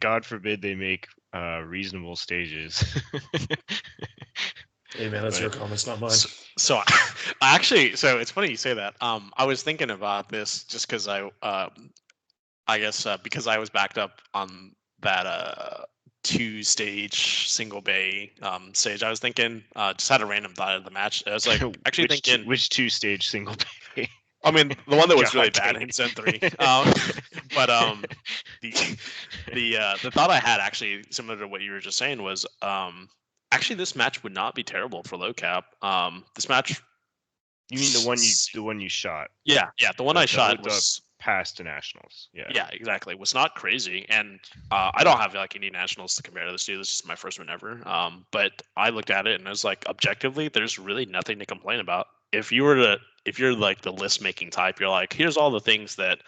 God forbid they make reasonable stages. Hey man, that's But- your comments, not mine. So so it's funny you say that. I was thinking about this just because I guess because I was backed up on that 2-stage single bay stage. I was thinking, just had a random thought of the match. I was like actually thinking, which 2-stage single bay? I mean, the one that was really God bad dang in it. Zone 3. But the thought I had actually similar to what you were just saying was actually this match would not be terrible for low cap. This match. You mean the one you shot? Yeah, the one I shot the was past to nationals. yeah, exactly. Was not crazy, and I don't have like any nationals to compare to this dude. This is my first one ever. But I looked at it and I was like, objectively, there's really nothing to complain about. If you're like the list making type, you're like, here's all the things that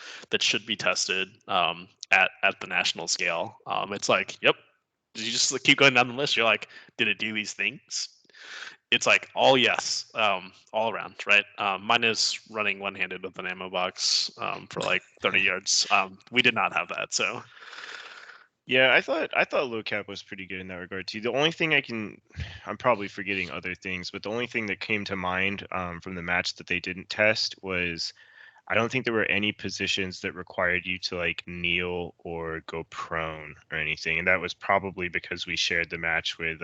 should be tested at the national scale. It's like, yep. You just like, keep going down the list. You're like, did it do these things? It's like all yes, all around, right? Mine is running one-handed with an ammo box for like 30 yards. We did not have that, so Yeah, I thought low cap was pretty good in that regard too. The only thing I'm probably forgetting other things, but the only thing that came to mind from the match that they didn't test was I don't think there were any positions that required you to like kneel or go prone or anything, and that was probably because we shared the match with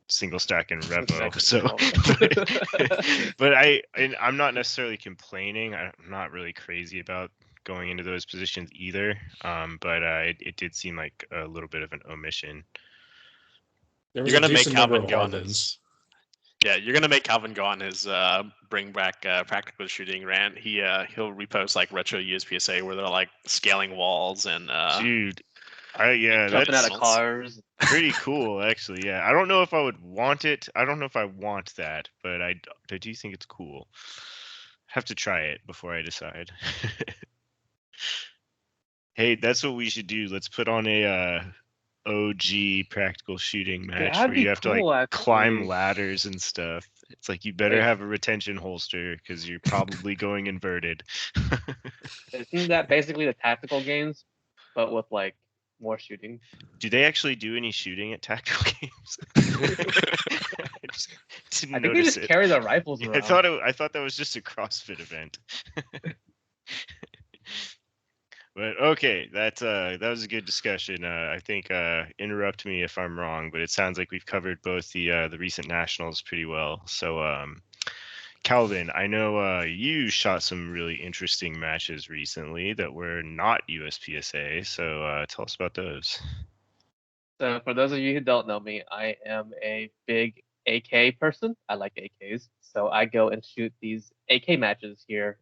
single stack and Revo. So, but I'm not necessarily complaining. I'm not really crazy about going into those positions either. But it did seem like a little bit of an omission. There was you're a gonna make decent number Calvin of go hard on wins. his. Yeah, you're gonna make Calvin go on his bring back practical shooting rant. He'll repost like retro USPSA where they're like scaling walls and Dude, Jumping that's out of cars. pretty cool actually. Yeah, I don't know if I would want it. I don't know if I want that, but I do think it's cool. Have to try it before I decide. Hey, that's what we should do. Let's put on a OG practical shooting match That'd where be you have to cool, like climb actually. ladders and stuff. It's like you better Wait. have a retention holster because you're probably going inverted. Isn't that basically the tactical games, but with like more shooting? Do they actually do any shooting at tactical games? I just didn't I think they notice just it. carry their rifles Yeah, around. I thought that was just a CrossFit event. But okay, that was a good discussion. I think interrupt me if I'm wrong, but it sounds like we've covered both the recent nationals pretty well. So Calvin, I know you shot some really interesting matches recently that were not USPSA. So tell us about those. So for those of you who don't know me, I am a big AK person. I like AKs, so I go and shoot these AK matches here.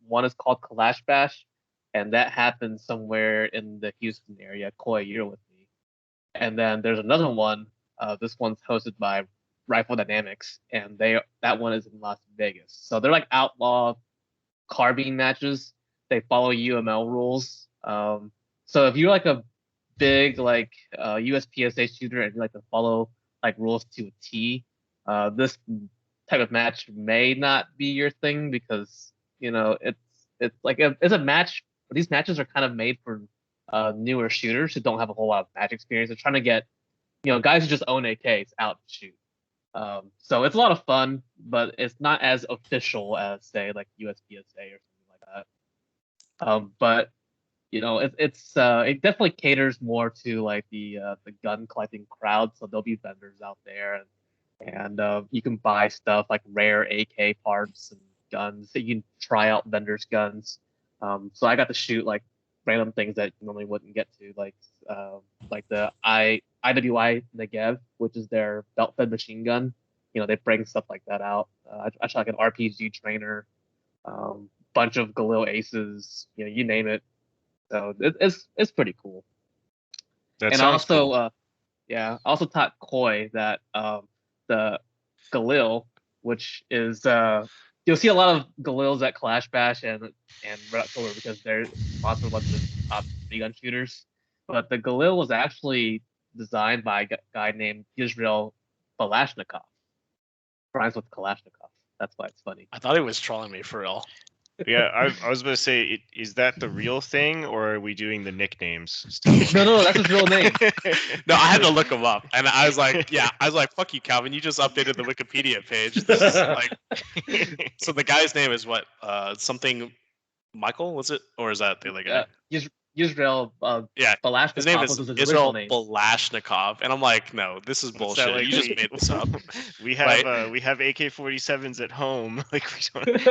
One is called Kalash Bash, and that happens somewhere in the Houston area. Koi, you're with me. And then there's another one. This one's hosted by Rifle Dynamics, and that one is in Las Vegas. So they're like outlaw carbine matches. They follow UML rules. So if you're like a big like USPSA shooter and you like to follow like rules to a T, this type of match may not be your thing because it's like it's a match. These matches are kind of made for newer shooters who don't have a whole lot of match experience. They're trying to get guys who just own AKs out to shoot. So it's a lot of fun, but it's not as official as say like USPSA or something like that. But it definitely caters more to like the gun collecting crowd. So there'll be vendors out there, and you can buy stuff like rare AK parts and guns. So you can try out vendors' guns. So I got to shoot like random things that you normally wouldn't get to, like the IWI Negev, which is their belt-fed machine gun. They bring stuff like that out. I shot like an RPG trainer, bunch of Galil aces, you name it. So it's pretty cool. That And sounds also, cool. I also taught Koi that the Galil, which is you'll see a lot of Galils at Clash Bash and Red October because they're sponsored by the top gun shooters. But the Galil was actually designed by a guy named Yisrael Balashnikov. Rhymes with Kalashnikov. That's why it's funny. I thought he was trolling me for real. Yeah, I was going to say, is that the real thing, or are we doing the nicknames? No, that's his real name. No, I had to look him up, and I was like, fuck you, Calvin. You just updated the Wikipedia page. This is like, so the guy's name is what? Something Michael, was it, or is that the other guy? Yisrael Yeah, his name Balashnikov is was his Israel original name. Balashnikov, and I'm like, no, this is bullshit. like You just made this up. We have we have AK-47s at home. Like we don't.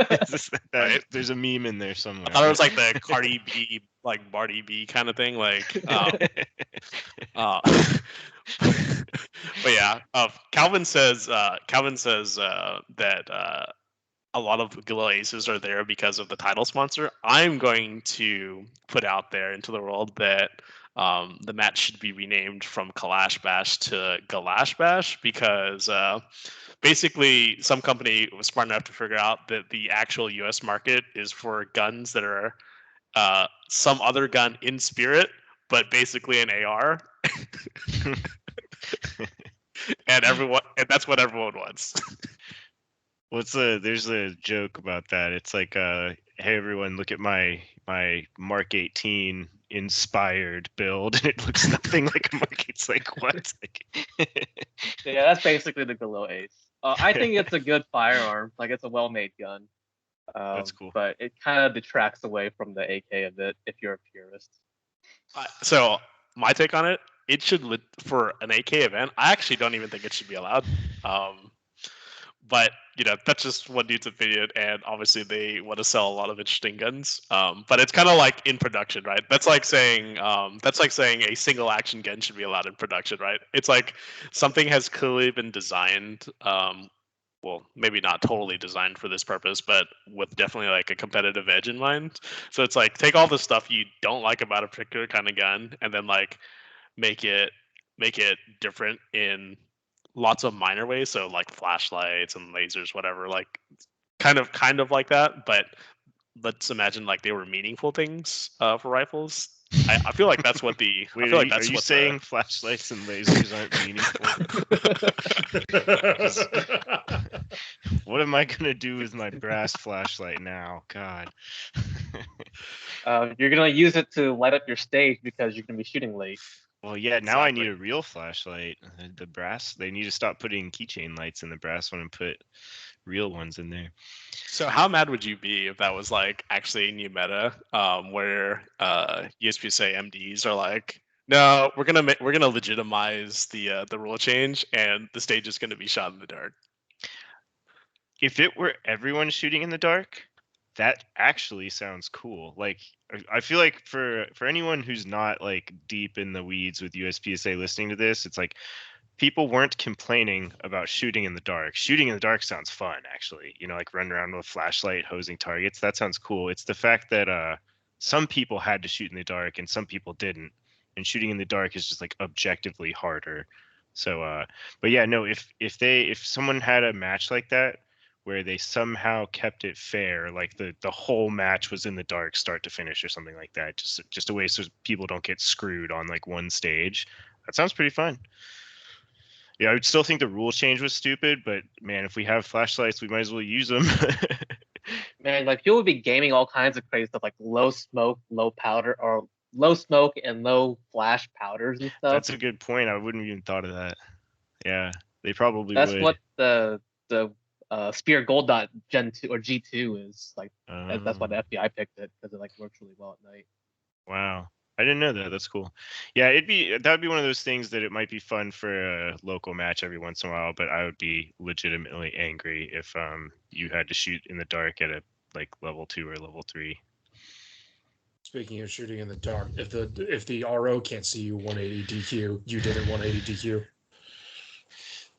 Right? There's a meme in there somewhere. I thought it was like the Cardi B, like Barty B kind of thing. Like, but yeah, Calvin says that a lot of Galil Aces are there because of the title sponsor. I'm going to put out there into the world that the match should be renamed from Kalash Bash to Galash Bash because basically some company was smart enough to figure out that the actual U.S. market is for guns that are some other gun in spirit, but basically an AR. and that's what everyone wants. There's a joke about that. It's like hey everyone, look at my Mark 18 inspired build, and it looks nothing like a Mark 8. It's like what? Yeah, that's basically the Galil Ace. I think it's a good firearm. Like it's a well-made gun. That's cool. But it kind of detracts away from the AK a bit if you're a purist. So my take on it, it should for an AK event. I actually don't even think it should be allowed. But that's just one dude's opinion, and obviously they want to sell a lot of interesting guns. But it's kind of like in production, right? That's like saying a single action gun should be allowed in production, right? It's like something has clearly been designed. Well, maybe not totally designed for this purpose, but with definitely like a competitive edge in mind. So it's like take all the stuff you don't like about a particular kind of gun, and then like make it different in lots of minor ways, so like flashlights and lasers, whatever, like kind of like that. But let's imagine like they were meaningful things for rifles. I feel like that's what the. Wait, I feel like are that's you what saying flashlights and lasers aren't meaningful? What am I gonna do with my brass flashlight now? God. You're gonna use it to light up your stage because you're gonna be shooting late. Well, yeah, now I need Exactly. a real flashlight. The brass, they need to stop putting keychain lights in the brass one and put real ones in there. So how mad would you be if that was like actually a new meta, where USPSA MDs are like, no, we're gonna legitimize the rule change, and the stage is gonna be shot in the dark. If it were everyone shooting in the dark, that actually sounds cool. Like I feel like for anyone who's not like deep in the weeds with USPSA listening to this, it's like people weren't complaining about shooting in the dark. Shooting in the dark sounds fun, actually. You know, like running around with a flashlight, hosing targets. That sounds cool. It's the fact that some people had to shoot in the dark and some people didn't, and shooting in the dark is just like objectively harder. So, but yeah, no. If someone had a match like that where they somehow kept it fair, like the whole match was in the dark, start to finish, or something like that, just a way so people don't get screwed on like one stage. That sounds pretty fun. Yeah, I would still think the rule change was stupid, but man, if we have flashlights, we might as well use them. Man, like people would be gaming all kinds of crazy stuff like low smoke, low powder, or low smoke and low flash powders and stuff. That's a good point. I wouldn't even thought of that. Yeah, they probably That's would. what the Spear Gold Dot Gen 2 or G2 is like. That's why the FBI picked it because it like works really well at night. Wow. I didn't know that. That's cool. Yeah, that would be one of those things that it might be fun for a local match every once in a while, but I would be legitimately angry if you had to shoot in the dark at a like level 2 or level 3. Speaking of shooting in the dark, if the RO can't see you 180 DQ, you did it 180 DQ.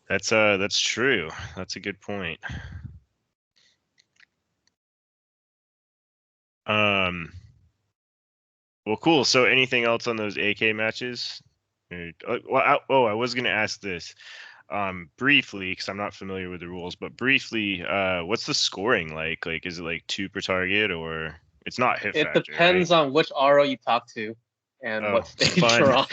That's true. That's a good point. Well, cool. So, anything else on those AK matches? I was gonna ask this, briefly, because I'm not familiar with the rules, but briefly, what's the scoring like? Like, is it like 2 per target, or it's not hit It factor, depends right? on which RO you talk to and Oh, what stage fun. you're on.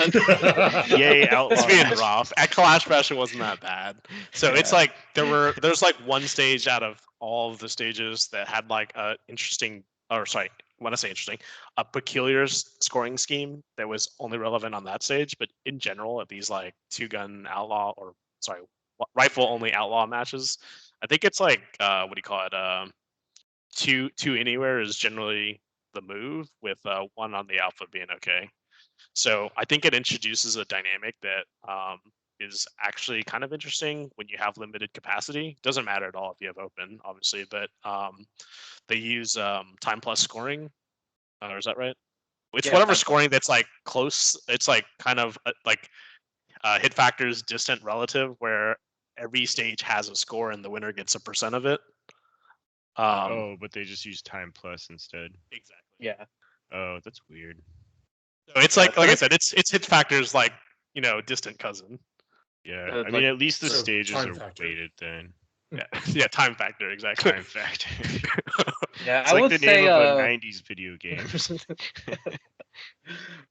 Yay, outlaw. It's being rough. At Clash Bash, it wasn't that bad. So it's Yeah. like there's like one stage out of all of the stages that had like a interesting, or sorry, when I say interesting, a peculiar scoring scheme that was only relevant on that stage. But in general, at these like 2-gun outlaw, or sorry, rifle only outlaw matches, I think it's like what do you call it? Two anywhere is generally the move, with one on the alpha being okay. So I think it introduces a dynamic that is actually kind of interesting when you have limited capacity. Doesn't matter at all if you have open, obviously, but they use time plus scoring. Or is that right? It's Yeah, whatever time scoring that's like close. It's like kind of like hit factors distant relative, where every stage has a score and the winner gets a % of it. Oh, but they just use time plus instead. Exactly. Yeah. Oh, that's weird. So it's Yeah, like I said, it's hit factors like distant cousin. Yeah, It's I mean, like- at least the So, stages time are factor. weighted then. Yeah, yeah, time factor, exactly. Time factor. Yeah, It's I like would the say name of a 90s video game.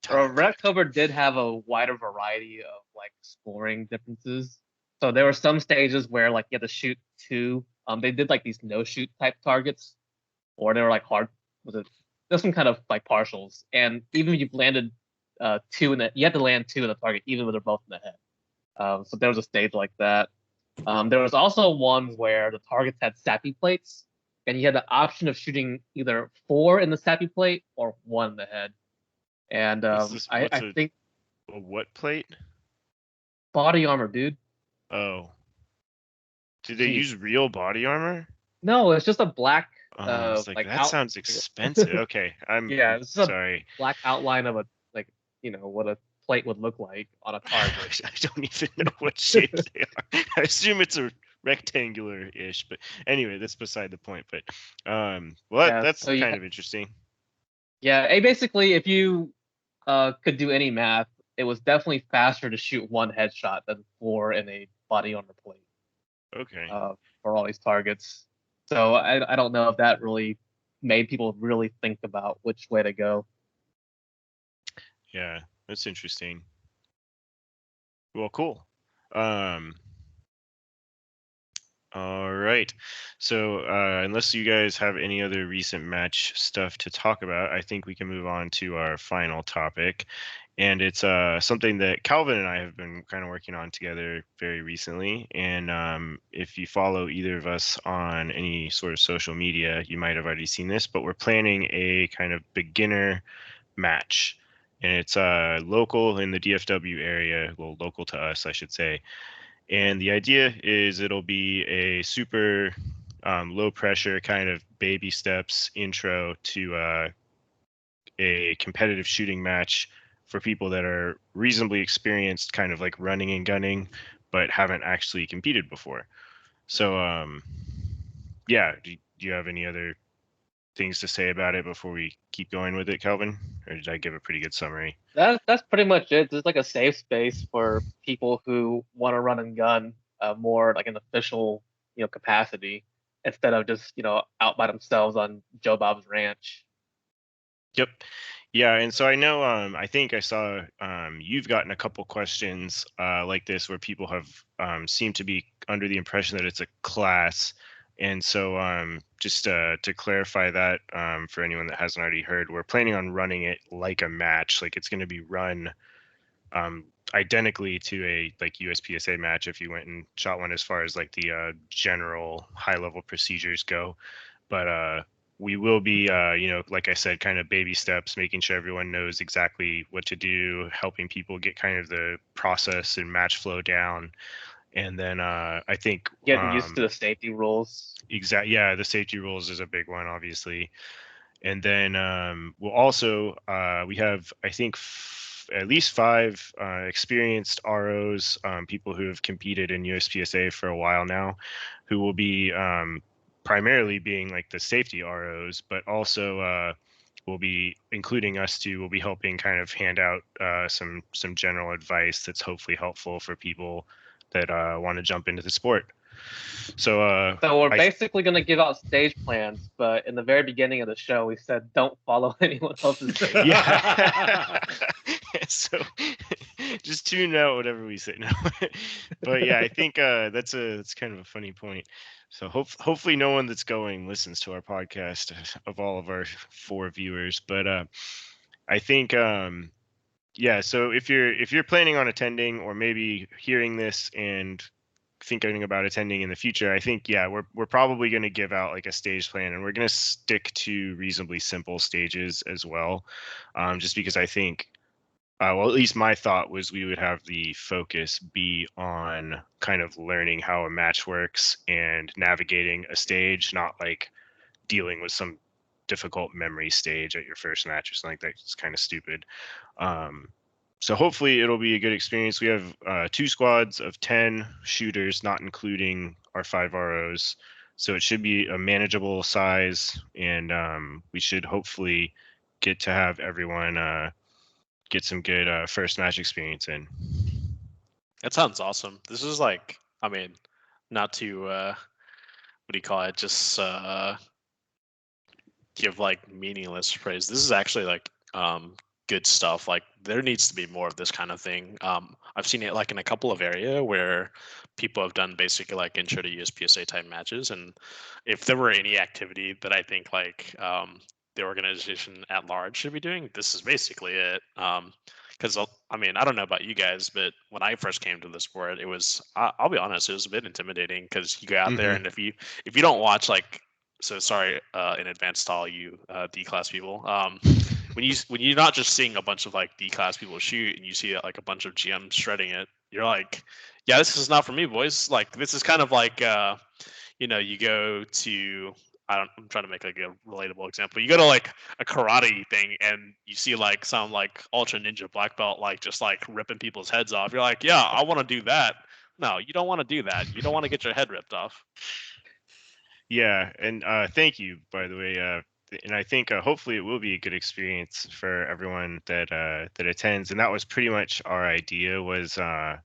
Redcover did have a wider variety of like scoring differences. So there were some stages where like you had to shoot 2. They did like these no shoot type targets, or they were like hard. There's some kind of like partials, and even if you landed 2 in you had to land 2 in the target, even if they're both in the head. So there was a stage like that. There was also one where the targets had sappy plates, and you had the option of shooting either 4 in the sappy plate or 1 in the head. And I think a what plate? body armor, dude. Oh. Did they Jeez. use real body armor? No, it's just a black I was like, that out. sounds expensive. Okay, I'm Yeah, it's just sorry. a black outline of a like what a plate would look like on a target. I don't even know what shape they are. I assume it's a rectangular-ish, but anyway, that's beside the point. But well, Yeah, that's so kind of interesting. yeah, basically, if you could do any math, it was definitely faster to shoot 1 headshot than 4 in a body armor plate. Okay. For all these targets. So I don't know if that really made people really think about which way to go. Yeah, that's interesting. Well, cool. Um, all right. So, unless you guys have any other recent match stuff to talk about, I think we can move on to our final topic. And it's something that Calvin and I have been kind of working on together very recently. And if you follow either of us on any sort of social media, you might have already seen this, but we're planning a kind of beginner match. And it's local in the DFW area, well, local to us, I should say. And the idea is it'll be a super low pressure kind of baby steps intro to a competitive shooting match for people that are reasonably experienced, kind of like running and gunning, but haven't actually competed before. So, yeah, do you have any other things to say about it before we keep going with it, Kelvin? Or did I give a pretty good summary? That's pretty much it. It's like a safe space for people who want to run and gun more like an official, capacity instead of just, out by themselves on Joe Bob's ranch. Yep. Yeah, and so I know I think I saw you've gotten a couple questions like this where people have seemed to be under the impression that it's a class. And so just to clarify that for anyone that hasn't already heard, we're planning on running it like a match. Like it's going to be run identically to a like USPSA match if you went and shot one as far as like the general high level procedures go. But we will be, like I said, kind of baby steps, making sure everyone knows exactly what to do, helping people get kind of the process and match flow down. And then I think Getting used to the safety rules. yeah, the safety rules is a big one, obviously. And then we'll also we have I think at least 5 experienced ROs, people who have competed in USPSA for a while now, who will be primarily being like the safety ROs, but also will be including us too. We'll be helping kind of hand out some general advice that's hopefully helpful for people that want to jump into the sport. So So we're basically going to give out stage plans, but in the very beginning of the show, we said don't follow anyone else's stage. Yeah. So just tune out whatever we say. No. But yeah, I think that's kind of a funny point. So hopefully no one that's going listens to our podcast of all of our 4 viewers. But I think yeah, so if you're planning on attending or maybe hearing this and thinking about attending in the future, I think yeah, we're probably going to give out like a stage plan, and we're going to stick to reasonably simple stages as well, just because I think, well, at least my thought was we would have the focus be on kind of learning how a match works and navigating a stage, not like dealing with some difficult memory stage at your first match or something like that. It's kind of stupid. So hopefully it'll be a good experience. We have 2 squads of 10 shooters, not including our 5 ROs. So it should be a manageable size, and we should hopefully get to have everyone get some good first match experience in. That sounds awesome. This is like, I mean, not to what do you call it? Just give like meaningless praise. This is actually like good stuff. Like there needs to be more of this kind of thing. I've seen it like in a couple of area where people have done basically like intro to USPSA type matches, and if there were any activity that I think like the organization at large should be doing, this is basically it. Because I mean, I don't know about you guys, but when I first came to the sport, it was I'll be honest, it was a bit intimidating because you go out there, and if you don't watch like, so sorry in advance to all you D class people. When you're not just seeing a bunch of like D class people shoot, and you see like a bunch of GMs shredding it, you're like, yeah, this is not for me, boys. Like this is kind of like you go to, I'm trying to make like a relatable example. You go to like a karate thing and you see like some like ultra ninja black belt like just like ripping people's heads off. You're like, yeah, I want to do that. No, you don't want to do that. You don't want to get your head ripped off. Yeah, and thank you, by the way. And I think hopefully it will be a good experience for everyone that that attends. And that was pretty much our idea. Was I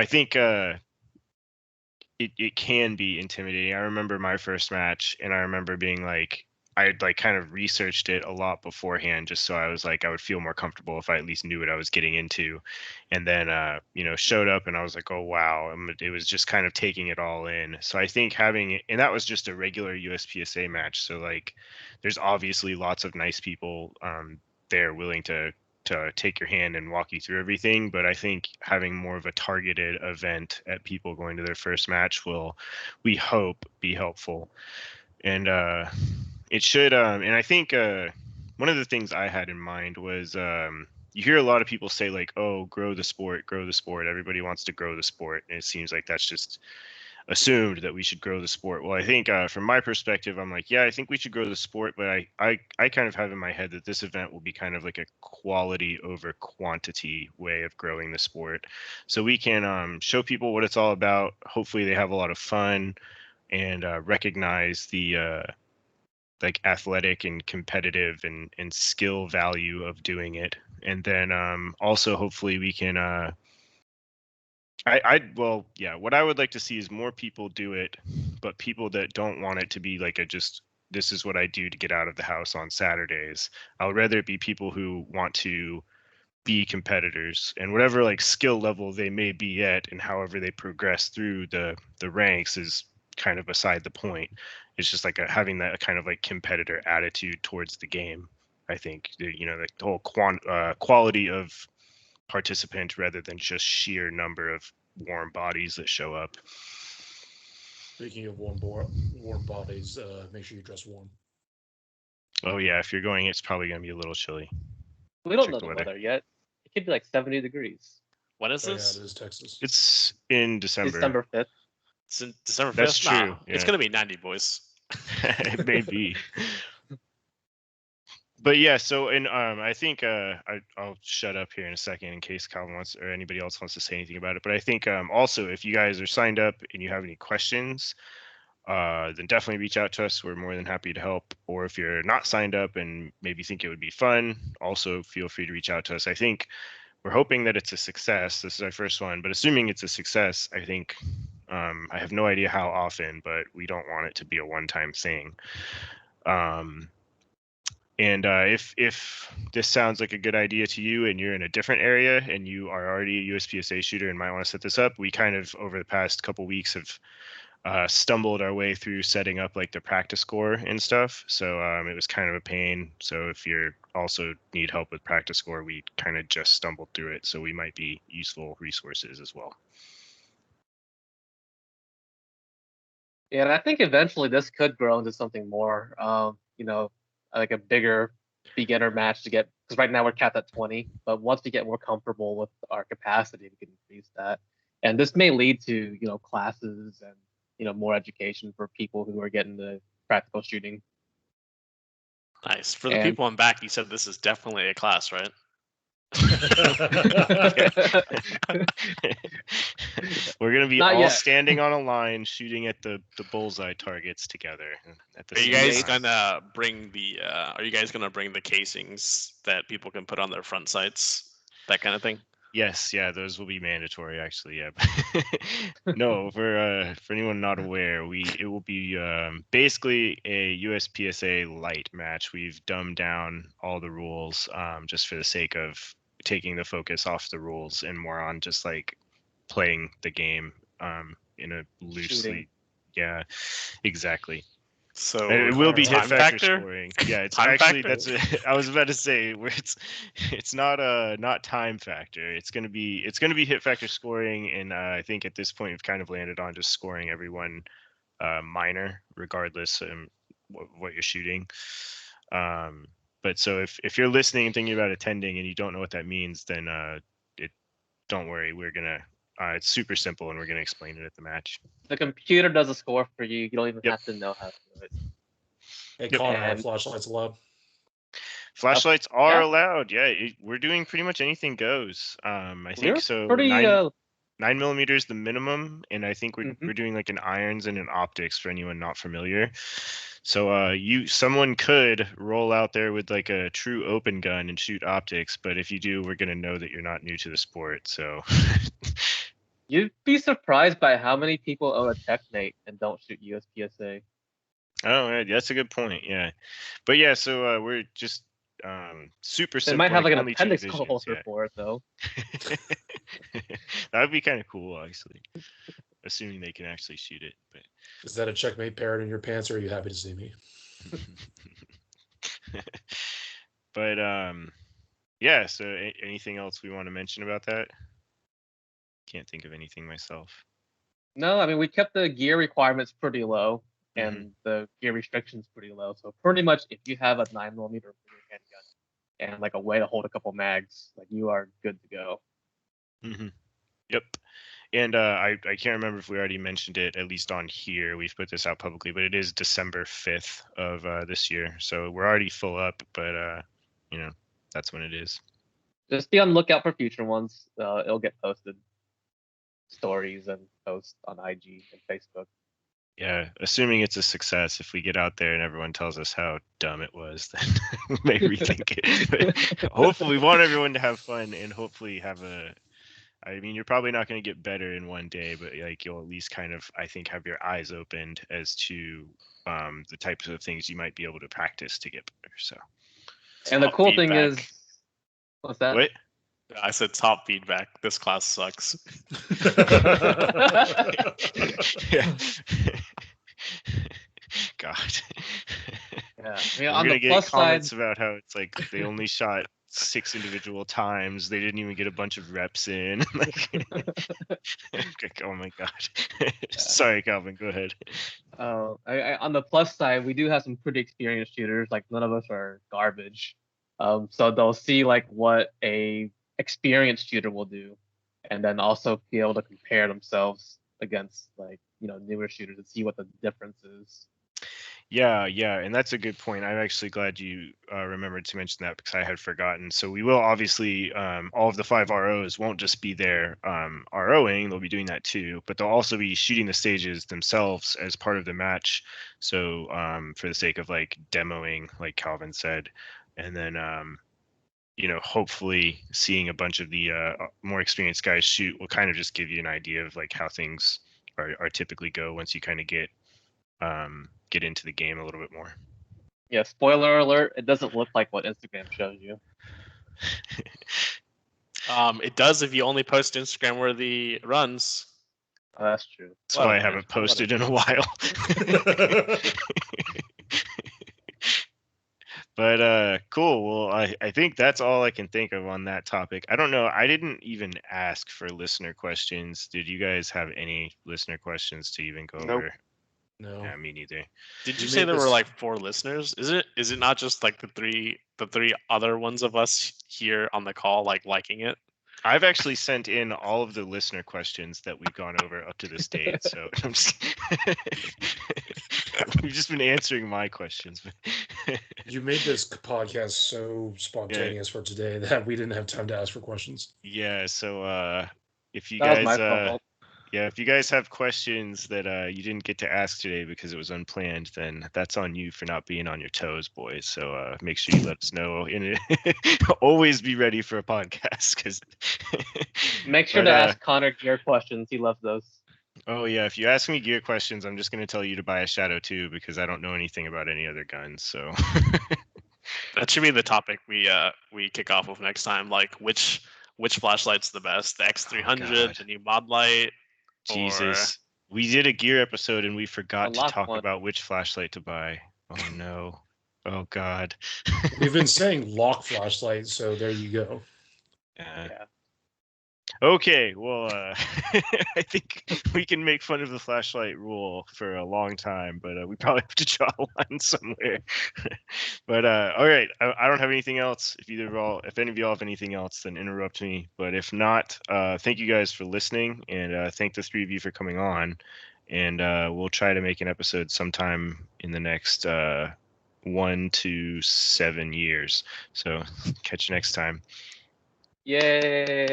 think it can be intimidating. I remember my first match, and I remember being like, I like kind of researched it a lot beforehand, just so I was like, I would feel more comfortable if I at least knew what I was getting into. And then, showed up and I was like, oh, wow. It was just kind of taking it all in. So I think and that was just a regular USPSA match. So like, there's obviously lots of nice people there willing to take your hand and walk you through everything. But I think having more of a targeted event at people going to their first match will, we hope, be helpful. And it should, and I think one of the things I had in mind was you hear a lot of people say like, oh, grow the sport, grow the sport. Everybody wants to grow the sport. And it seems like that's just assumed that we should grow the sport. Well, I think from my perspective, I'm like, yeah, I think we should grow the sport, but I kind of have in my head that this event will be kind of like a quality over quantity way of growing the sport. So we can show people what it's all about. Hopefully they have a lot of fun and recognize the like athletic and competitive and skill value of doing it. And then also hopefully we can well, yeah, what I would like to see is more people do it, but people that don't want it to be like a just this is what I do to get out of the house on Saturdays. I would rather it be people who want to be competitors, and whatever like skill level they may be at and however they progress through the ranks is kind of beside the point. It's just like having that kind of like competitor attitude towards the game. I think like the whole quality of participant rather than just sheer number of warm bodies that show up. Speaking of warm bodies, make sure you dress warm. Oh yeah, if you're going, it's probably gonna be a little chilly. We don't Check know the the weather. weather yet. It could be like 70 degrees. When is Oh, yeah, this? it is Texas. It's in December. December 5th. It's in December 5th? That's true, It's yeah. going to be 90, boys. It may be. But yeah, so and I think I'll shut up here in a second in case Calvin wants or anybody else wants to say anything about it. But I think also if you guys are signed up and you have any questions, then definitely reach out to us. We're more than happy to help. Or if you're not signed up and maybe think it would be fun, also feel free to reach out to us. I think we're hoping that it's a success. This is our first one, but assuming it's a success, I think I have no idea how often, but we don't want it to be a one-time thing. And if this sounds like a good idea to you and you're in a different area and you are already a USPSA shooter and might want to set this up, we kind of over the past couple weeks have stumbled our way through setting up like the practice score and stuff. So it was kind of a pain. So if you're also need help with practice score, we kind of just stumbled through it. So we might be useful resources as well. Yeah, and I think eventually this could grow into something more. Like a bigger beginner match to get, because right now we're capped at 20, but once we get more comfortable with our capacity, we can increase that. And this may lead to, classes and, more education for people who are getting the practical shooting. Nice. For the And- people in back, you said this is definitely a class, right? We're gonna be Not all yet. standing on a line shooting at the bullseye targets together at the Are you same guys time. gonna bring the casings that people can put on their front sights, that kind of thing? Yes, yeah, those will be mandatory actually, yeah. No, for anyone not aware, it will be basically a USPSA light match. We've dumbed down all the rules just for the sake of taking the focus off the rules and more on just like playing the game in a loosely Shooting. yeah, exactly. So And it will be hit time factor factor? scoring. Yeah, it's Time actually factor? I was about to say where it's not time factor. It's gonna be hit factor scoring, and I think at this point we've kind of landed on just scoring everyone minor regardless what you're shooting. But so if you're listening and thinking about attending and you don't know what that means, then don't worry. We're gonna it's super simple and we're gonna explain it at the match. The computer does a score for you. You don't even Yep. have to know how to do it. Hey, Yep. Connor, are And- flashlights allowed? Flashlights are yeah. allowed. Yeah, we're doing pretty much anything goes. I think We're so. pretty 9mm is the minimum, and I think Mhm. we're doing like an irons and an optics for anyone not familiar. So someone could roll out there with like a true open gun and shoot optics, but if you do, we're gonna know that you're not new to the sport. So You'd be surprised by how many people own a checkmate and don't shoot USPSA. Oh, yeah, that's a good point. Yeah, but yeah, so we're just super They simple. might have like an only two appendix divisions, holder yeah. for it though. That would be kind of cool, actually. Assuming they can actually shoot it, but. Is that a checkmate parrot in your pants, or are you happy to see me? But yeah. So anything else we want to mention about that? Can't think of anything myself. No, I mean we kept the gear requirements pretty low Mm-hmm. and the gear restrictions pretty low. So pretty much, if you have a 9mm handgun and like a way to hold a couple mags, like you are good to go. Mm-hmm. Yep. And I can't remember if we already mentioned it, at least on here. We've put this out publicly, but it is December 5th of this year. So we're already full up, but that's when it is. Just be on the lookout for future ones. It'll get posted, stories and posts on IG and Facebook. Yeah, assuming it's a success. If we get out there and everyone tells us how dumb it was, then we may rethink it. But hopefully, we want everyone to have fun and hopefully have a. I mean, you're probably not going to get better in one day, but like you'll at least kind of, I think, have your eyes opened as to the types of things you might be able to practice to get better. So. And the Top cool thing feedback. is, what's that? What? I said top feedback. This class sucks. Yeah. God. Yeah, I We're mean, on gonna the get plus side, comments about how it's like they only shot 6 individual times. They didn't even get a bunch of reps in. Like, oh my god. Sorry, Calvin. Go ahead. on the plus side, we do have some pretty experienced shooters. Like none of us are garbage. So they'll see like what a experienced shooter will do, and then also be able to compare themselves against like newer shooters and see what the difference is. Yeah, and that's a good point. I'm actually glad you remembered to mention that because I had forgotten. So we will obviously, all of the 5 ROs won't just be there ROing, they'll be doing that too, but they'll also be shooting the stages themselves as part of the match. So for the sake of like demoing, like Calvin said, and then hopefully seeing a bunch of the more experienced guys shoot will kind of just give you an idea of like how things are typically go once you kind of get into the game a little bit more. Yeah, spoiler alert, it doesn't look like what Instagram shows you. It does if you only post Instagram worthy runs. Oh, that's true. That's why I haven't posted in a while. But cool. Well, I think that's all I can think of on that topic. I don't know. I didn't even ask for listener questions. Did you guys have any listener questions to even go over? No. Yeah, me neither. Did you say there were like 4 listeners? Is it not just like the three other ones of us here on the call like liking it? I've actually sent in all of the listener questions that we've gone over up to this date. So I'm just we've just been answering my questions. You made this podcast so spontaneous for today that we didn't have time to ask for questions. Yeah, so if you That was guys my fault. yeah, if you guys have questions that you didn't get to ask today because it was unplanned, then that's on you for not being on your toes, boys. So make sure you let us know. And always be ready for a podcast, because. Make sure to ask Connor gear questions. He loves those. Oh yeah, if you ask me gear questions, I'm just going to tell you to buy a Shadow 2 because I don't know anything about any other guns. So. That should be the topic we kick off with next time. Like which flashlight's the best? The X300, the new mod light. Jesus, we did a gear episode and we forgot to talk one. about which flashlight to buy. Oh no. Oh god. We've been saying lock flashlight, so there you go. Yeah. Okay, well, I think we can make fun of the flashlight rule for a long time, but we probably have to draw a line somewhere. But all right, I don't have anything else. If any of y'all have anything else, then interrupt me. But if not, thank you guys for listening, and thank the 3 of you for coming on. And we'll try to make an episode sometime in the next 1 to 7 years. So catch you next time. Yay!